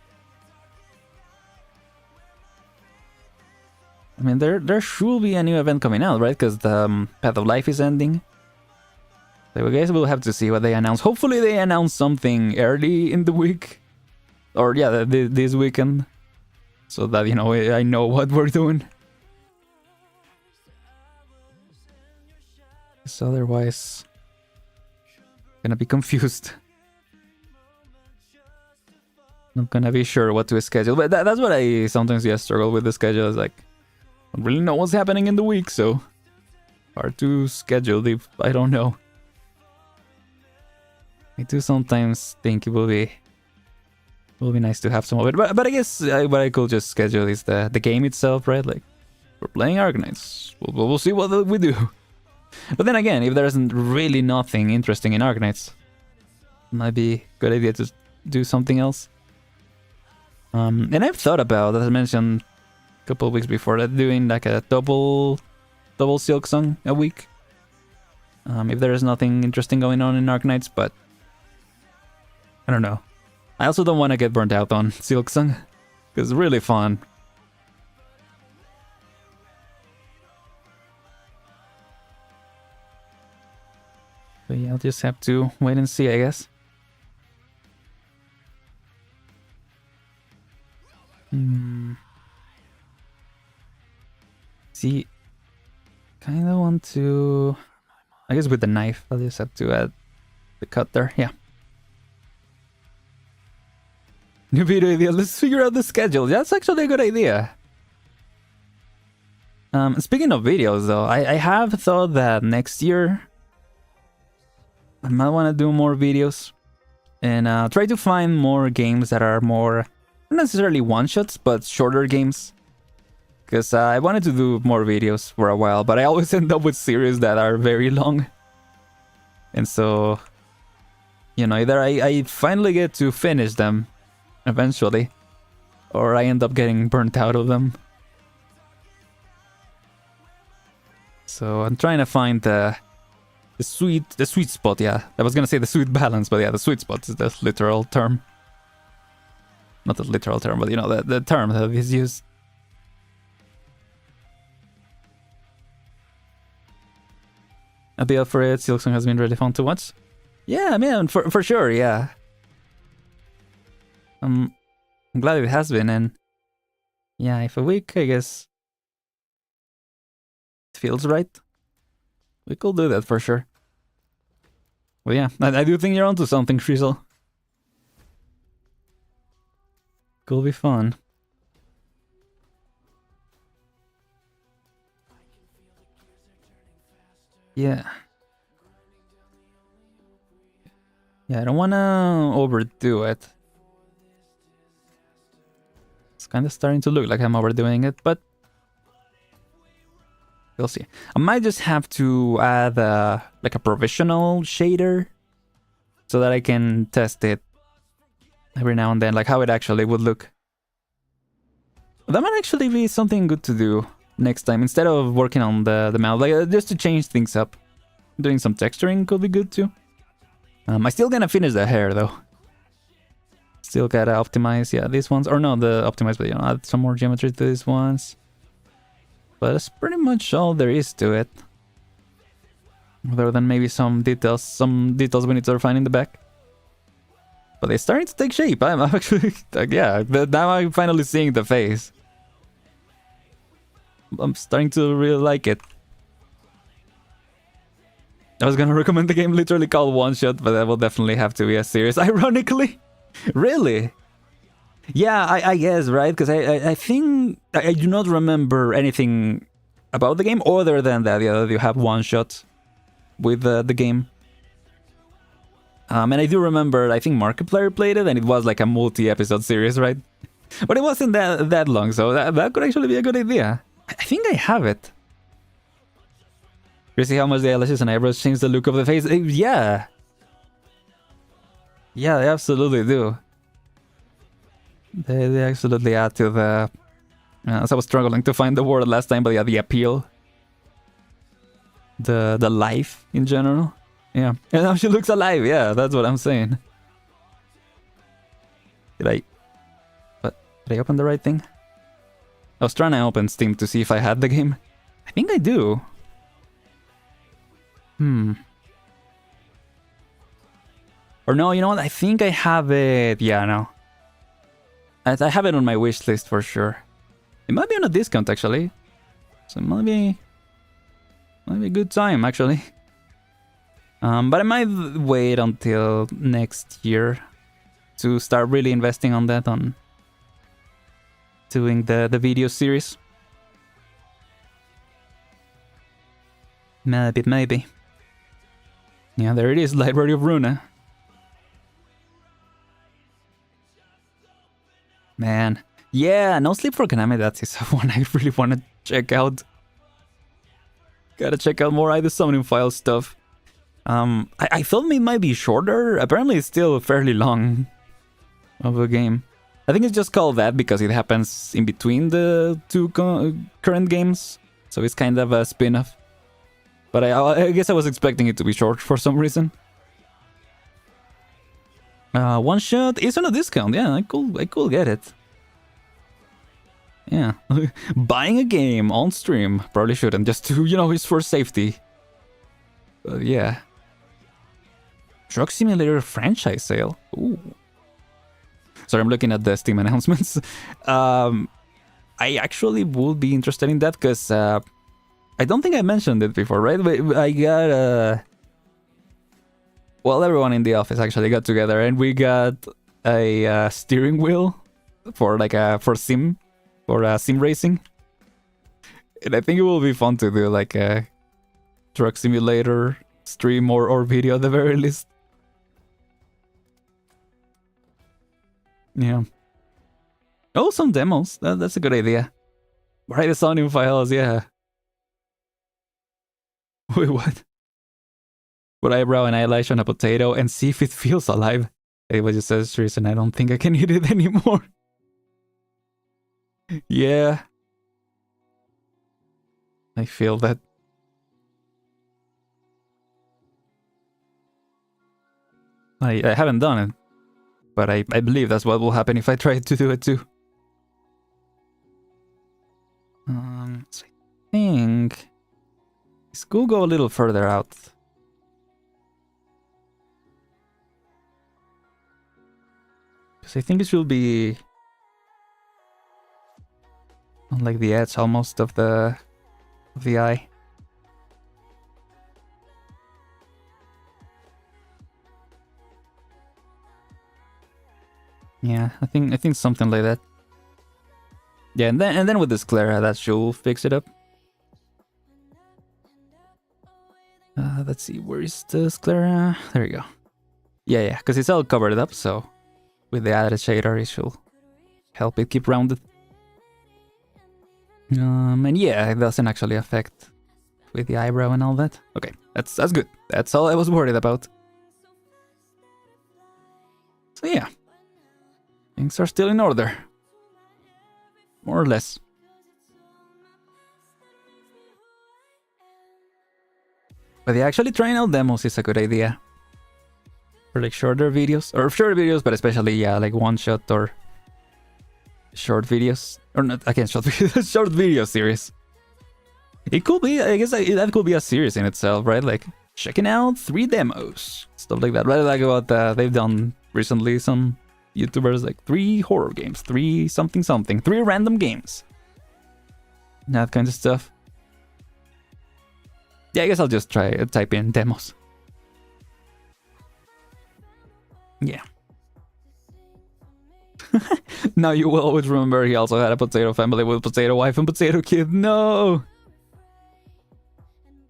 I mean, there should be a new event coming out, right? Because the Path of Life is ending. So I guess we'll have to see what they announce. Hopefully they announce something early in the week. Or yeah, this weekend. So that, you know, I know what we're doing. Because otherwise... gonna be confused. Not gonna be sure what to schedule. But that's what I sometimes struggle with the schedule. Is like, I don't really know what's happening in the week, so hard to schedule if I don't know. I do sometimes think it will be nice to have some of it. But I guess what I could just schedule is the game itself, right? Like, we're playing Arknights. We'll see what we do. But then again, if there isn't really nothing interesting in Arknights, it might be a good idea to do something else. And I've thought about, as I mentioned a couple of weeks before, that doing like a double Silk Song a week. If there is nothing interesting going on in Arknights, but I don't know. I also don't want to get burnt out on Silk Song, because it's really fun. But yeah, I'll just have to wait and see, I guess. kind of want to... I guess with the knife, I'll just have to add the cut there. Yeah. New video idea. Let's figure out the schedule. That's actually a good idea. Speaking of videos, though, I have thought that next year I might want to do more videos and try to find more games that are more, not necessarily one-shots, but shorter games. Because I wanted to do more videos for a while, but I always end up with series that are very long. And so, you know, either I finally get to finish them eventually, or I end up getting burnt out of them. So I'm trying to find the sweet spot, yeah. I was gonna say the sweet balance, but yeah, the sweet spot is the literal term. Not the literal term, but you know, the term that is used. A deal for it. Silksong has been really fun to watch. Yeah, man, for sure, yeah. I'm glad it has been, and yeah, if a week, I guess, it feels right, we could do that for sure. But yeah, I do think you're onto something, Shrizel. Could be fun. Yeah. Yeah, I don't wanna overdo it. It's kind of starting to look like I'm overdoing it, but we'll see. I might just have to add like a provisional shader so that I can test it every now and then, like how it actually would look. That might actually be something good to do next time, instead of working on the mouth, like just to change things up. Doing some texturing could be good too. I still gonna finish the hair though. Still gotta optimize, yeah, these ones, or no, the optimize, but you know, add some more geometry to these ones. But that's pretty much all there is to it. Other than maybe some details we need to refine in the back. But they're starting to take shape. I'm actually, like, yeah, now I'm finally seeing the face. I'm starting to really like it. I was gonna recommend the game literally called One Shot, but that will definitely have to be a series. Ironically, really? Yeah, I guess, right? Because I think I do not remember anything about the game other than that. Yeah, you have one shot with the game. And I do remember, I think Markiplier played it, and it was like a multi-episode series, right? But it wasn't that long, so that could actually be a good idea. I think I have it. You see how much the eyelashes and eyebrows change the look of the face? Yeah. Yeah, they absolutely do. They absolutely add to the... as I was struggling to find the word last time, but yeah, the appeal. The life in general. Yeah. And now she looks alive, yeah, that's what I'm saying. Did I open the right thing? I was trying to open Steam to see if I had the game. I think I do. Or no, you know what? I think I have it. Yeah, no. I have it on my wish list for sure. It might be on a discount actually. So it might be a good time actually. But I might wait until next year to start really investing on that, on doing the video series. Maybe. Yeah, there it is, Library of Runa. Man. Yeah, No Sleep for Konami, that is one I really want to check out. Gotta check out more Either Summoning File stuff. I thought it might be shorter. Apparently it's still fairly long of a game. I think it's just called that because it happens in between the two current games. So it's kind of a spin-off. But I guess I was expecting it to be short for some reason. One Shot is on a discount. Yeah, I could get it. Yeah. Buying a game on stream. Probably shouldn't, just to, you know, it's for safety. But yeah. Truck Simulator franchise sale. Ooh. Sorry, I'm looking at the Steam announcements. I actually would be interested in that because I don't think I mentioned it before, right? But I got well, everyone in the office actually got together, and we got a steering wheel for like for sim racing. And I think it will be fun to do like a truck simulator stream or video at the very least. Yeah. Oh, some demos. That's a good idea. Write a song in files, yeah. Wait, what? Put eyebrow and eyelash on a potato and see if it feels alive. It was just says reason I don't think I can eat it anymore. Yeah. I feel that. I haven't done it, but I believe that's what will happen if I try to do it too. So I think this could go a little further out. Because I think it should be on like the edge almost of the eye. Yeah, I think something like that. Yeah, and then with the sclera, that should fix it up. Let's see, where is the sclera? There you go. Yeah, because it's all covered up, so with the added shader, it should help it keep rounded. And yeah, it doesn't actually affect with the eyebrow and all that. Okay, that's good. That's all I was worried about. So yeah, things are still in order. More or less. But yeah, actually trying out demos is a good idea. For like shorter videos. Or short videos, but especially, yeah, like one shot or short videos. Or not, again, short videos, short video series. It could be, I guess that could be a series in itself, right? Like, checking out 3 demos. Stuff like that. Right? Like what they've done recently, some YouTubers, like 3 horror games, 3 something, 3 random games. That kind of stuff. Yeah, I guess I'll just type in demos. Yeah. Now you will always remember he also had a potato family with potato wife and potato kid. No!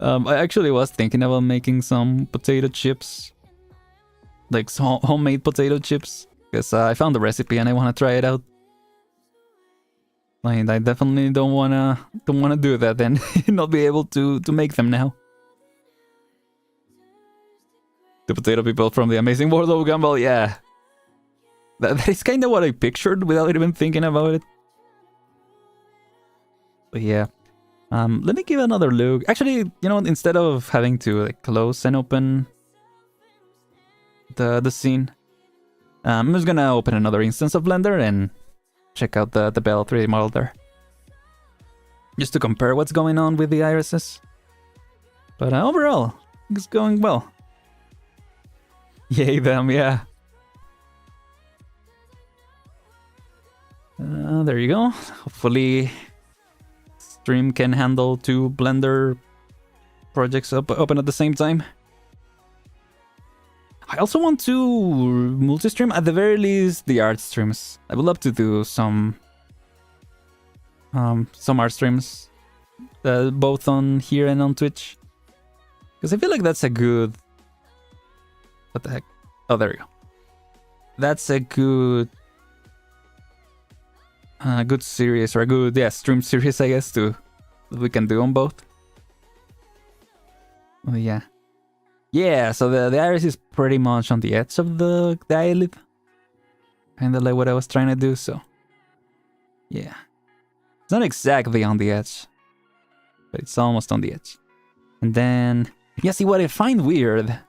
I actually was thinking about making some potato chips. Like homemade potato chips. Because I found the recipe and I want to try it out. Like, I definitely don't wanna do that and not be able to make them now. The potato people from the Amazing World of Gumball, yeah. That is kind of what I pictured without even thinking about it. But yeah. Let me give another look. Actually, you know, instead of having to like close and open the scene, I'm just gonna open another instance of Blender and check out the Belle 3D model there. Just to compare what's going on with the irises. But overall, it's going well. Yay them, yeah. There you go. Hopefully stream can handle 2 Blender projects open at the same time. I also want to multi-stream, at the very least, the art streams. I would love to do some art streams, both on here and on Twitch. Because I feel like that's a good... What the heck? Oh, there we go. That's a good... good series, or a good, yeah, stream series, I guess, that we can do on both. Oh, yeah. Yeah, so the iris is pretty much on the edge of the eyelid. Kinda like what I was trying to do, so... Yeah. It's not exactly on the edge, but it's almost on the edge. And then... Yeah, see, what I find weird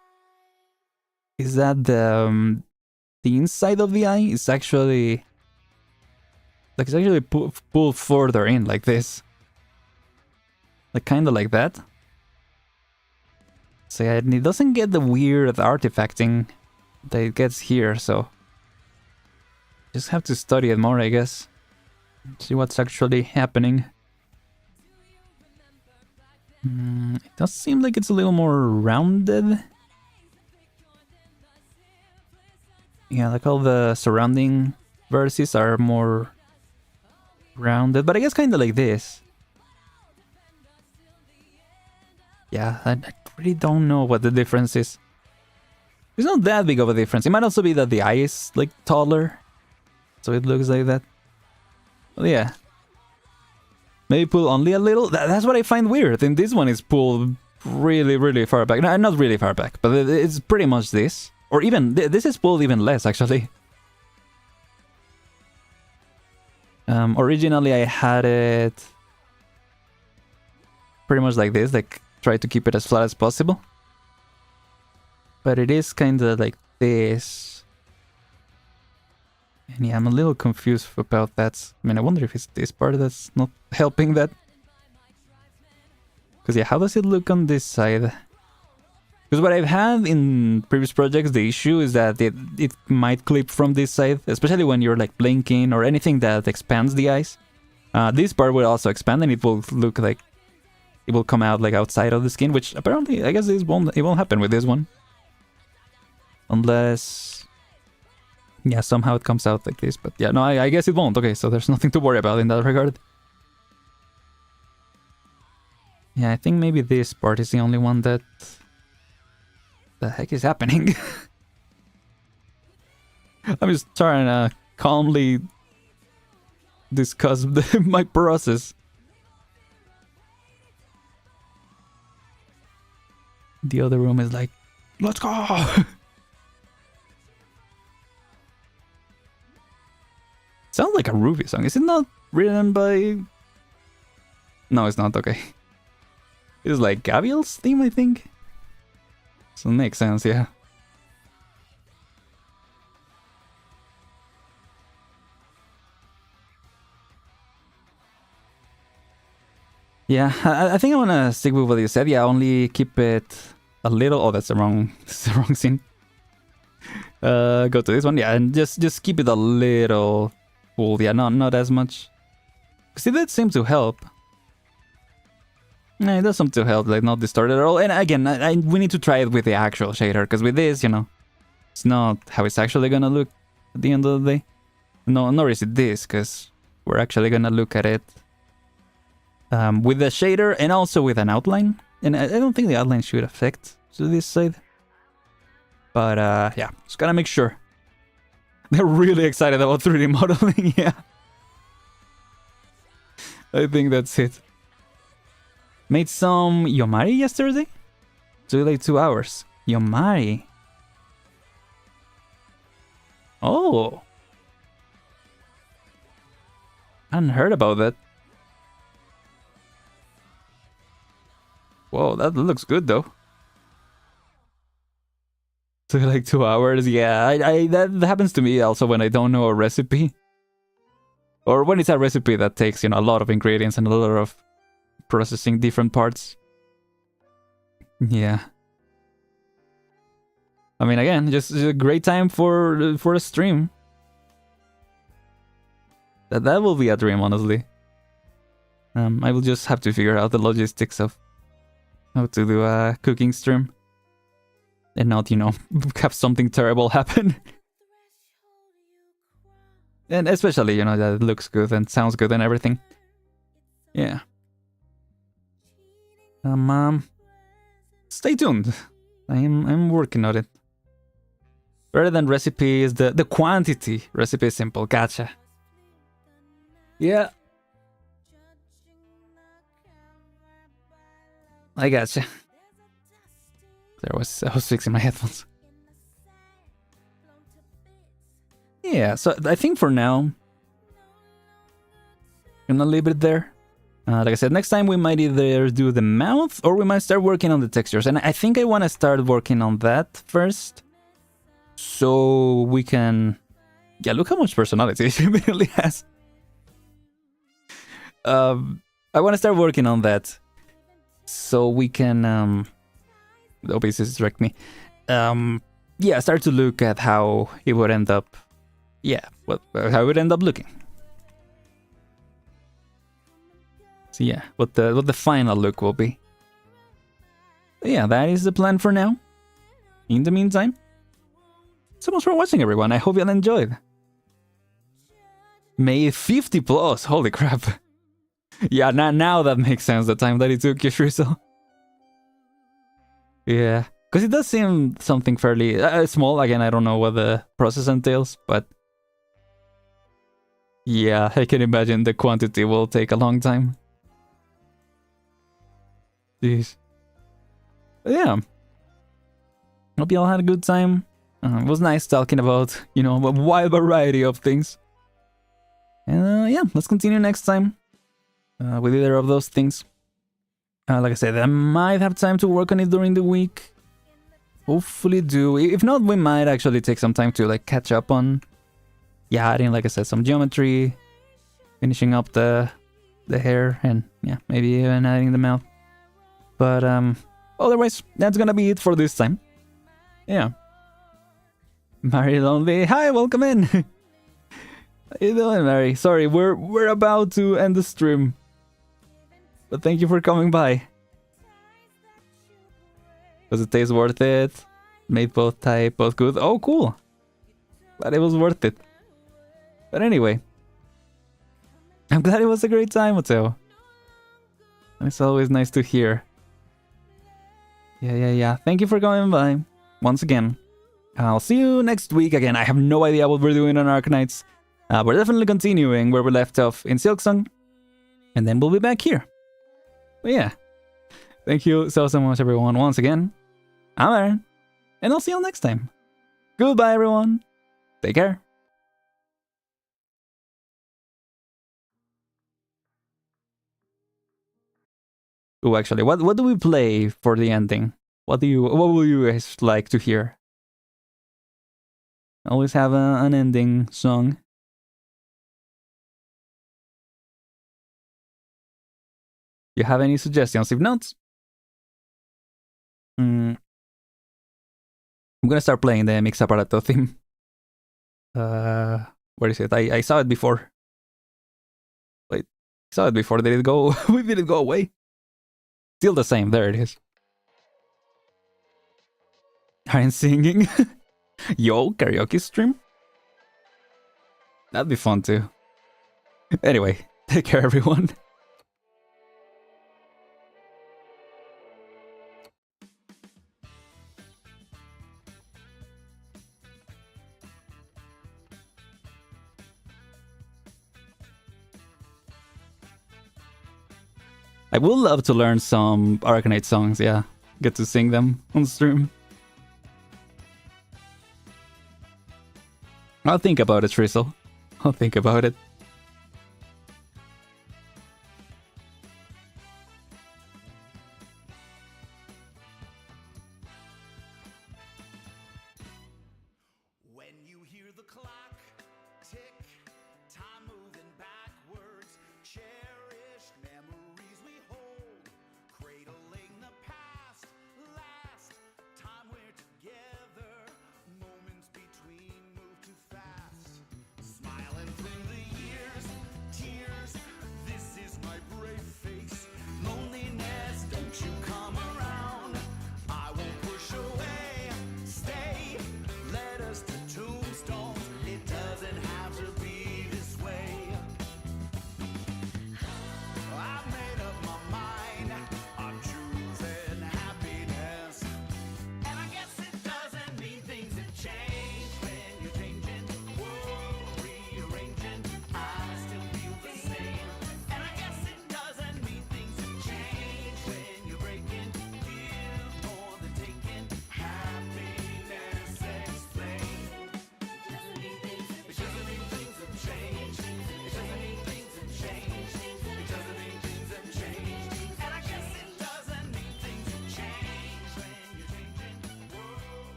is that the inside of the eye is actually... Like, it's actually pulled further in, like this. Like, kinda like that. So yeah, it doesn't get the weird artifacting that it gets here, so... Just have to study it more, I guess. See what's actually happening. It does seem like it's a little more rounded. Yeah, like all the surrounding vertices are more rounded, but I guess kind of like this. Yeah, I really don't know what the difference is. It's not that big of a difference. It might also be that the eye is like taller, so it looks like that. Well, yeah. Maybe pull only a little. That's what I find weird. And this one is pulled really, really far back. No, not really far back, but it's pretty much this. Or even, this is pulled even less, actually. Originally, I had it pretty much like this. Like, try to keep it as flat as possible. But it is kind of like this. And yeah, I'm a little confused about that. I mean, I wonder if it's this part that's not helping that. Because yeah, how does it look on this side? Because what I've had in previous projects, the issue is that it might clip from this side, especially when you're like blinking or anything that expands the eyes. This part will also expand and it will look like it will come out like outside of the skin, which apparently I guess it won't happen with this one. Unless... yeah, somehow it comes out like this, but yeah, no, I guess it won't. Okay, so there's nothing to worry about in that regard. Yeah, I think maybe this part is the only one that... the heck is happening? I'm just trying to calmly discuss my process. The other room is like, let's go! Sounds like a Ruby song. Is it not written by... no, it's not. Okay. It's like Gabriel's theme, I think. So it makes sense, yeah. Yeah, I think I want to stick with what you said. Yeah, only keep it a little... oh, that's the wrong scene. Go to this one. Yeah, and just keep it a little... cool, yeah, not as much. See, that seems to help. Yeah, it does seem to help, like not distorted at all. And again, we need to try it with the actual shader, because with this, you know, it's not how it's actually gonna look at the end of the day. No, nor is it this, because we're actually gonna look at it with the shader and also with an outline. And I don't think the outline should affect to this side. But yeah, just gotta make sure. They're really excited about 3D modeling, yeah. I think that's it. Made some Yomari yesterday? Took like 2 hours. Yomari. Oh. I hadn't heard about that. Whoa, that looks good though. Took like 2 hours. Yeah, I that happens to me also when I don't know a recipe. Or when it's a recipe that takes, you know, a lot of ingredients and a lot of processing different parts. Yeah. I mean, again, just a great time for a stream. That will be a dream, honestly. I will just have to figure out the logistics of how to do a cooking stream. And not, you know, have something terrible happen. And especially, you know, that it looks good and sounds good and everything. Yeah. Stay tuned. I'm working on it. Rather than recipe is the quantity. Recipe is simple. Gotcha. Yeah. I gotcha. I was fixing my headphones. Yeah, so I think for now, I'm gonna leave it there. Like I said, next time we might either do the mouth or we might start working on the textures. And I think I want to start working on that first. So we can... yeah, look how much personality it really has. I want to start working on that. So we can... OBS distract me. Yeah, start to look at how it would end up. Yeah, how it would end up looking. So yeah, what the final look will be. But yeah, that is the plan for now. In the meantime, so much for watching, everyone. I hope you all enjoyed. May 50 plus, holy crap. Yeah, now that makes sense, the time that it took you, Shrizzle. Yeah, because it does seem something fairly small. Again, I don't know what the process entails, but yeah, I can imagine the quantity will take a long time. Jeez. But yeah. Hope you all had a good time. It was nice talking about, you know, a wide variety of things. And yeah, let's continue next time with either of those things. Like I said, I might have time to work on it during the week. Hopefully do. If not, we might actually take some time to like catch up on, yeah, adding, like I said, some geometry, finishing up the hair, and yeah, maybe even adding the mouth. But otherwise, that's gonna be it for this time. Yeah. Mary Lonely, hi, welcome in. How you doing, Mary? Sorry, we're about to end the stream, but thank you for coming by. Does it taste worth it? Made both type, both good. Oh, cool. Glad it was worth it. But anyway, I'm glad it was a great time, Matteo. And it's always nice to hear. Yeah. Thank you for coming by once again. I'll see you next week again. I have no idea what we're doing on Arknights. We're definitely continuing where we left off in Silksong. And then we'll be back here. But yeah. Thank you so much, everyone, once again. I'm Aren. And I'll see you all next time. Goodbye, everyone. Take care. Oh, actually, what do we play for the ending? What will you guys like to hear? Always have an ending song. You have any suggestions? If not, I'm gonna start playing the Mix Aparato theme. Where is it? I saw it before. Wait, I saw it before. Did it go? Did it go away? Still the same. There it is. Aren singing. Yo, karaoke stream? That'd be fun too. Anyway, take care, everyone. I would love to learn some Arknight songs, yeah. Get to sing them on stream. I'll think about it, Shrizzle. I'll think about it. When you hear the clock tick